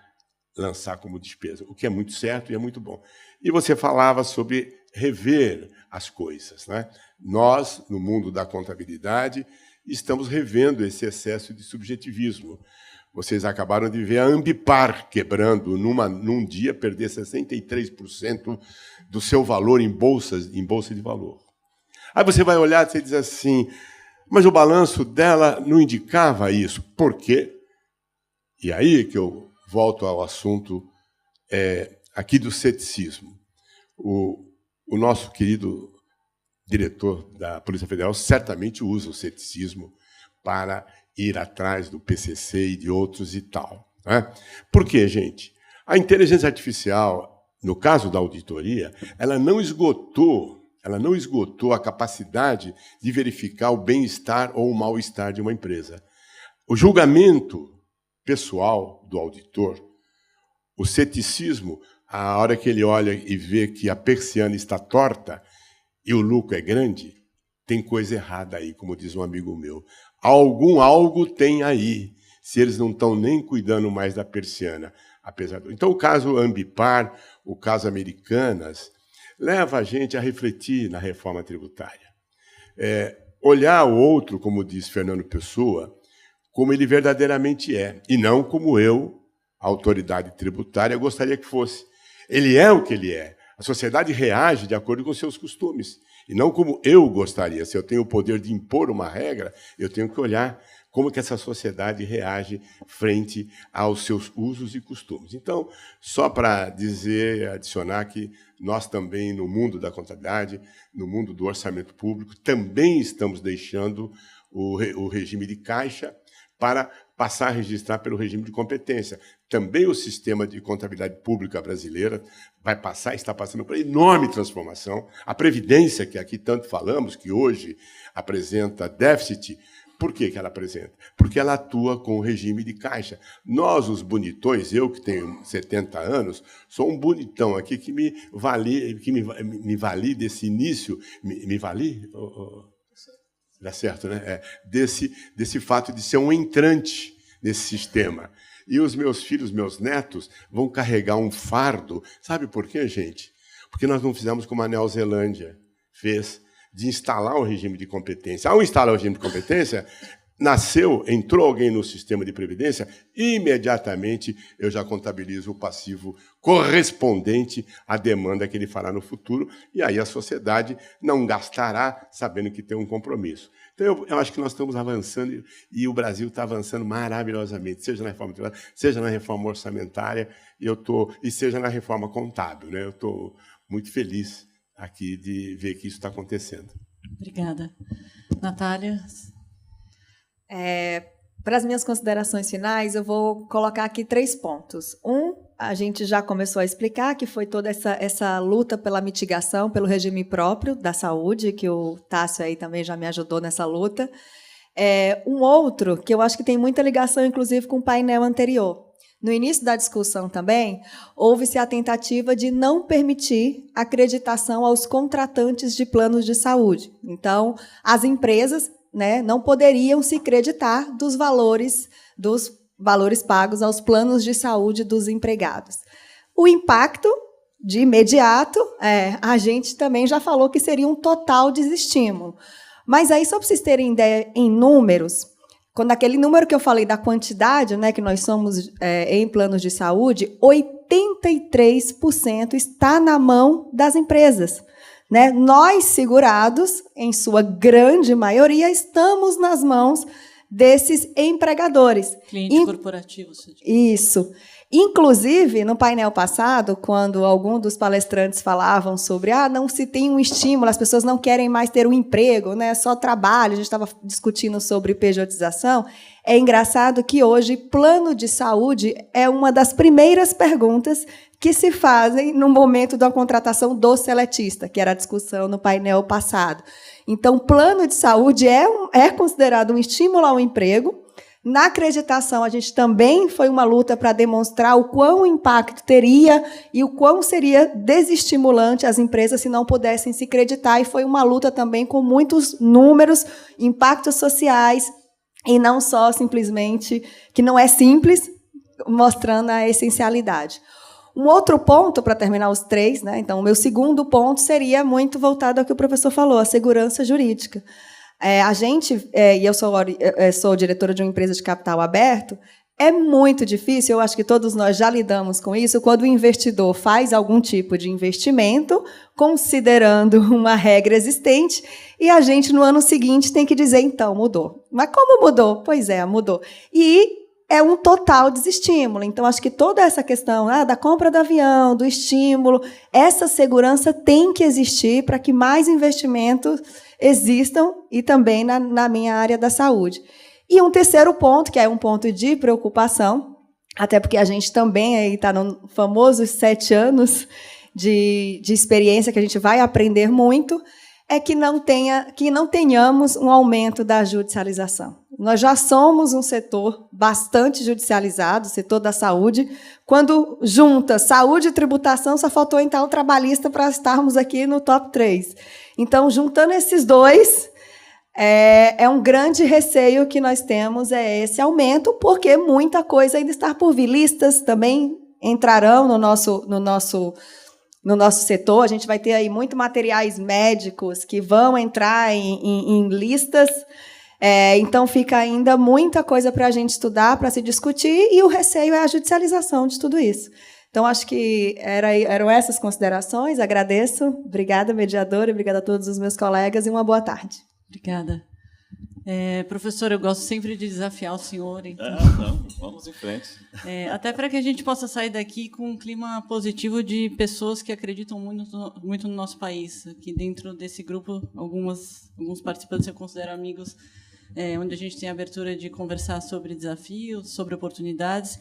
lançar como despesa, o que é muito certo e é muito bom. E você falava sobre rever as coisas, né? Nós, no mundo da contabilidade, estamos revendo esse excesso de subjetivismo. Vocês acabaram de ver a Ambipar quebrando num dia, perder 63% do seu valor em bolsa de valor. Aí você vai olhar e você diz assim, mas o balanço dela não indicava isso. Por quê? E aí que eu volto ao assunto aqui do ceticismo. O nosso querido diretor da Polícia Federal certamente usa o ceticismo para ir atrás do PCC e de outros e tal. Né? Por quê, gente? A inteligência artificial, no caso da auditoria, ela não esgotou a capacidade de verificar o bem-estar ou o mal-estar de uma empresa. O julgamento pessoal do auditor, o ceticismo, a hora que ele olha e vê que a persiana está torta e o lucro é grande, tem coisa errada aí, como diz um amigo meu. Algo tem aí, se eles não estão nem cuidando mais da persiana. Então, o caso Ambipar, o caso Americanas, leva a gente a refletir na reforma tributária. Olhar o outro, como diz Fernando Pessoa, como ele verdadeiramente é, e não como eu, a autoridade tributária, gostaria que fosse. Ele é o que ele é. A sociedade reage de acordo com seus costumes, e não como eu gostaria. Se eu tenho o poder de impor uma regra, eu tenho que olhar como que essa sociedade reage frente aos seus usos e costumes. Então, só para adicionar que nós também, no mundo da contabilidade, no mundo do orçamento público, também estamos deixando o regime de caixa para passar a registrar pelo regime de competência. Também o sistema de contabilidade pública brasileira está passando por enorme transformação. A Previdência, que aqui tanto falamos, que hoje apresenta déficit, por que ela apresenta? Porque ela atua com o regime de caixa. Nós, os bonitões, eu que tenho 70 anos, sou um bonitão aqui que me vali desse início. Me vali? Dá certo, né? Desse fato de ser um entrante nesse sistema. E os meus filhos, meus netos, vão carregar um fardo. Sabe por quê, gente? Porque nós não fizemos como a Neozelândia fez, de instalar o regime de competência. Ao instalar o regime de competência, entrou alguém no sistema de previdência, imediatamente eu já contabilizo o passivo correspondente à demanda que ele fará no futuro, e aí a sociedade não gastará sabendo que tem um compromisso. Então, eu acho que nós estamos avançando, e o Brasil está avançando maravilhosamente, seja na reforma tributária, seja na reforma orçamentária, e seja na reforma contábil. Né? Eu estou muito feliz aqui de ver que isso está acontecendo. Obrigada. Natália? Para as minhas considerações finais, eu vou colocar aqui 3 pontos. A gente já começou a explicar, que foi toda essa luta pela mitigação, pelo regime próprio da saúde, que o Tássio aí também já me ajudou nessa luta. Um outro, que eu acho que tem muita ligação, inclusive, com o painel anterior. No início da discussão também, houve-se a tentativa de não permitir acreditação aos contratantes de planos de saúde. Então, as empresas, né, não poderiam se creditar dos valores pagos aos planos de saúde dos empregados. O impacto, de imediato, a gente também já falou que seria um total desestímulo. Mas aí, só para vocês terem ideia em números, quando aquele número que eu falei da quantidade, né, que nós somos em planos de saúde, 83% está na mão das empresas. Né? Nós, segurados, em sua grande maioria, estamos nas mãos desses empregadores. Cliente corporativo. Isso. Inclusive, no painel passado, quando algum dos palestrantes falavam sobre não se tem um estímulo, as pessoas não querem mais ter um emprego, né, só trabalho, a gente estava discutindo sobre pejotização, é engraçado que hoje plano de saúde é uma das primeiras perguntas que se fazem no momento da contratação do seletista, que era a discussão no painel passado. Então, plano de saúde é considerado um estímulo ao emprego. Na acreditação, a gente também foi uma luta para demonstrar o quão impacto teria e o quão seria desestimulante as empresas se não pudessem se acreditar, e foi uma luta também com muitos números, impactos sociais, e não só simplesmente, que não é simples, mostrando a essencialidade. Um outro ponto, para terminar os três, né? Então, o meu segundo ponto seria muito voltado ao que o professor falou, a segurança jurídica. A gente, e eu sou diretora de uma empresa de capital aberto, é muito difícil, eu acho que todos nós já lidamos com isso, quando o investidor faz algum tipo de investimento, considerando uma regra existente, e a gente, no ano seguinte, tem que dizer, então, mudou. Mas como mudou? Pois é, mudou. E é um total desestímulo. Então, acho que toda essa questão da compra do avião, do estímulo, essa segurança tem que existir para que mais investimentos existam, e também na minha área da saúde. E um terceiro ponto, que é um ponto de preocupação, até porque a gente também está no famoso 7 anos de experiência, que a gente vai aprender muito, é que não tenhamos um aumento da judicialização. Nós já somos um setor bastante judicializado, o setor da saúde. Quando junta saúde e tributação, só faltou, então, o trabalhista para estarmos aqui no top 3. Então, juntando esses dois, é um grande receio que nós temos, esse aumento, porque muita coisa ainda está por vir. Listas também entrarão no nosso setor. A gente vai ter aí muito materiais médicos que vão entrar em listas. Então, fica ainda muita coisa para a gente estudar, para se discutir, e o receio é a judicialização de tudo isso. Então, acho que eram essas considerações. Agradeço. Obrigada, mediadora, obrigada a todos os meus colegas, e uma boa tarde. Obrigada. Professor, eu gosto sempre de desafiar o senhor. Então. Não, vamos em frente. Até para que a gente possa sair daqui com um clima positivo de pessoas que acreditam muito no nosso país. Aqui dentro desse grupo, alguns participantes eu considero amigos, onde a gente tem a abertura de conversar sobre desafios, sobre oportunidades.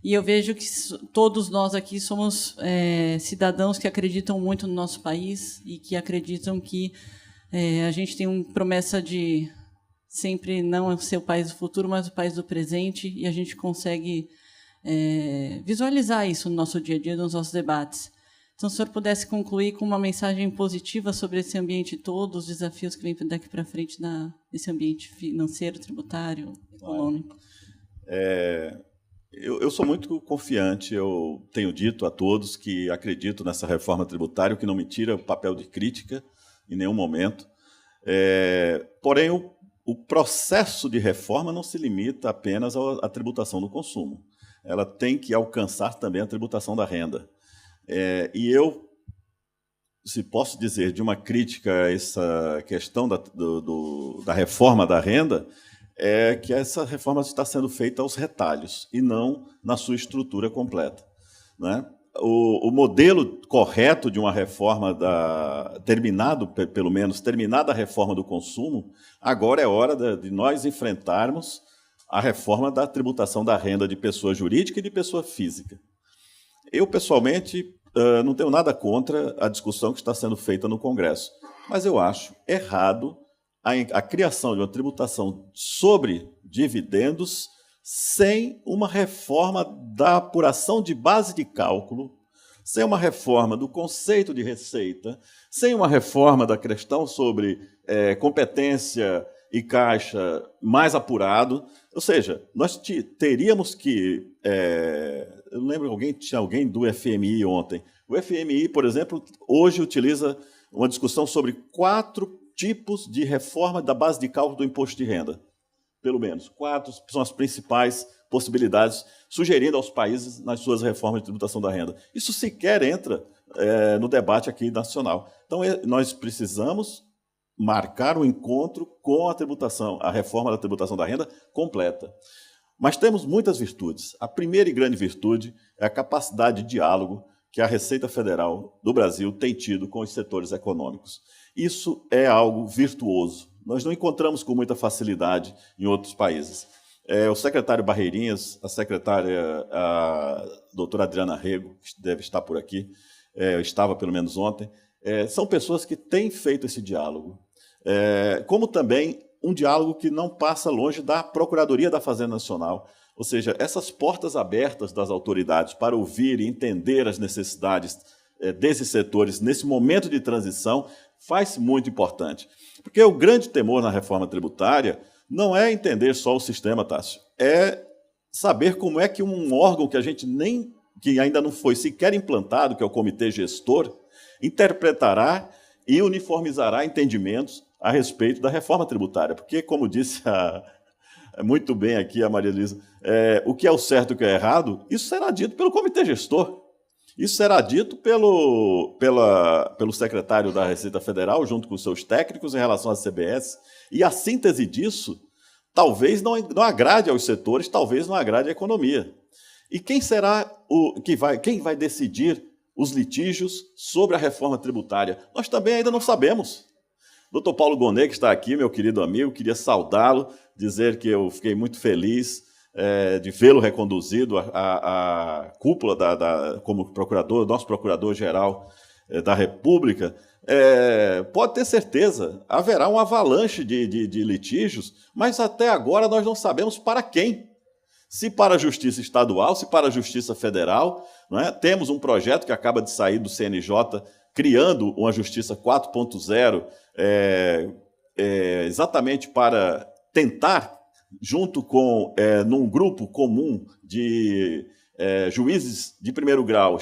E eu vejo que todos nós aqui somos cidadãos que acreditam muito no nosso país e que acreditam que a gente tem uma promessa de sempre não ser o país do futuro, mas o país do presente, e a gente consegue visualizar isso no nosso dia a dia, nos nossos debates. Então, se o senhor pudesse concluir com uma mensagem positiva sobre esse ambiente todo, os desafios que vêm daqui para frente nesse ambiente financeiro, tributário, econômico. Eu sou muito confiante, eu tenho dito a todos que acredito nessa reforma tributária, o que não me tira o papel de crítica em nenhum momento. Porém, o processo de reforma não se limita apenas à tributação do consumo. Ela tem que alcançar também a tributação da renda. E eu, se posso dizer, de uma crítica a essa questão da reforma da renda, é que essa reforma está sendo feita aos retalhos e não na sua estrutura completa, né? O modelo correto de uma reforma, terminada a reforma do consumo, agora é hora de nós enfrentarmos a reforma da tributação da renda de pessoa jurídica e de pessoa física. Eu, pessoalmente, não tenho nada contra a discussão que está sendo feita no Congresso, mas eu acho errado a criação de uma tributação sobre dividendos sem uma reforma da apuração de base de cálculo, sem uma reforma do conceito de receita, sem uma reforma da questão sobre competência e caixa mais apurado. Ou seja, nós teríamos que eu lembro que tinha alguém do FMI ontem. O FMI, por exemplo, hoje utiliza uma discussão sobre 4 tipos de reforma da base de cálculo do imposto de renda. Pelo menos. 4 são as principais possibilidades, sugerindo aos países nas suas reformas de tributação da renda. Isso sequer entra no debate aqui nacional. Então, nós precisamos marcar um encontro com a tributação, a reforma da tributação da renda completa. Mas temos muitas virtudes. A primeira e grande virtude é a capacidade de diálogo que a Receita Federal do Brasil tem tido com os setores econômicos. Isso é algo virtuoso. Nós não encontramos com muita facilidade em outros países. O secretário Barreirinhas, a secretária a doutora Adriana Rego, que deve estar por aqui, estava pelo menos ontem, são pessoas que têm feito esse diálogo. Como também um diálogo que não passa longe da Procuradoria da Fazenda Nacional. Ou seja, essas portas abertas das autoridades para ouvir e entender as necessidades desses setores nesse momento de transição faz muito importante. Porque o grande temor na reforma tributária não é entender só o sistema, Tássio, é saber como é que um órgão que ainda não foi sequer implantado, que é o Comitê Gestor, interpretará e uniformizará entendimentos a respeito da reforma tributária. Porque, como disse muito bem aqui a Maria Elisa, o que é o certo e o que é errado, isso será dito pelo Comitê Gestor. Isso será dito pelo secretário da Receita Federal, junto com seus técnicos, em relação à CBS. E a síntese disso talvez não agrade aos setores, talvez não agrade à economia. E quem será quem vai decidir os litígios sobre a reforma tributária? Nós também ainda não sabemos. Dr. Paulo Gonet, que está aqui, meu querido amigo, queria saudá-lo, dizer que eu fiquei muito feliz de vê-lo reconduzido à cúpula como procurador, nosso procurador-geral da República. Pode ter certeza, haverá uma avalanche de litígios, mas até agora nós não sabemos para quem. Se para a Justiça Estadual, se para a Justiça Federal. Não é? Temos um projeto que acaba de sair do CNJ, criando uma Justiça 4.0, exatamente para tentar, junto com num grupo comum de juízes de primeiro grau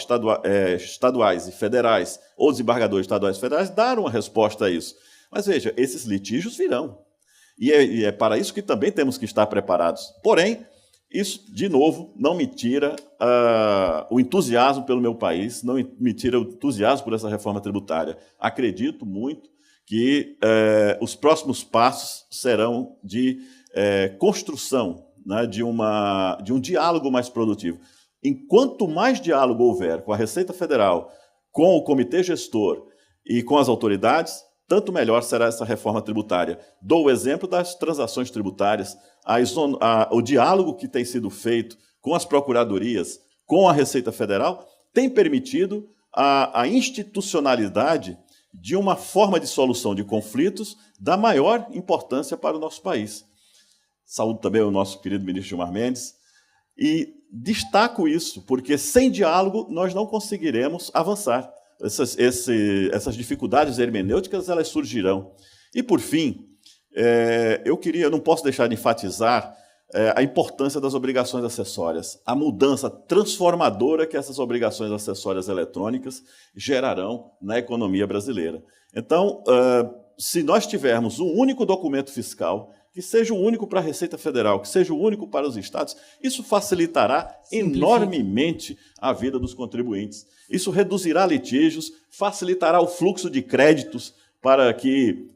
estaduais e federais, ou desembargadores estaduais e federais, dar uma resposta a isso. Mas veja, esses litígios virão. E é para isso que também temos que estar preparados. Porém, isso, de novo, não me tira o entusiasmo pelo meu país, não me tira o entusiasmo por essa reforma tributária. Acredito muito que os próximos passos serão de construção, né, de um diálogo mais produtivo. Enquanto mais diálogo houver com a Receita Federal, com o Comitê Gestor e com as autoridades, tanto melhor será essa reforma tributária. Dou o exemplo das transações tributárias, o diálogo que tem sido feito com as procuradorias, com a Receita Federal, tem permitido a institucionalidade de uma forma de solução de conflitos da maior importância para o nosso país. Saúdo também o nosso querido ministro Gilmar Mendes e destaco isso, porque sem diálogo nós não conseguiremos avançar. Essas dificuldades hermenêuticas elas surgirão. E, por fim, eu não posso deixar de enfatizar a importância das obrigações acessórias, a mudança transformadora que essas obrigações acessórias eletrônicas gerarão na economia brasileira. Então, se nós tivermos um único documento fiscal, que seja o único para a Receita Federal, que seja o único para os estados, isso facilitará enormemente a vida dos contribuintes. Isso reduzirá litígios, facilitará o fluxo de créditos para que,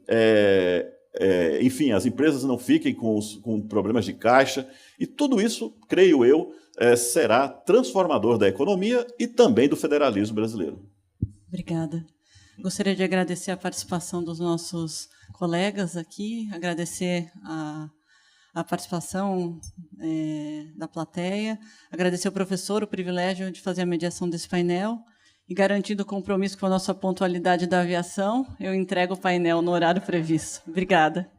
enfim, as empresas não fiquem com problemas de caixa. E tudo isso, creio eu, será transformador da economia e também do federalismo brasileiro. Obrigada. Gostaria de agradecer a participação dos nossos colegas aqui, agradecer a participação da plateia, agradecer ao professor o privilégio de fazer a mediação desse painel e, garantindo o compromisso com a nossa pontualidade da aviação, eu entrego o painel no horário previsto. Obrigada.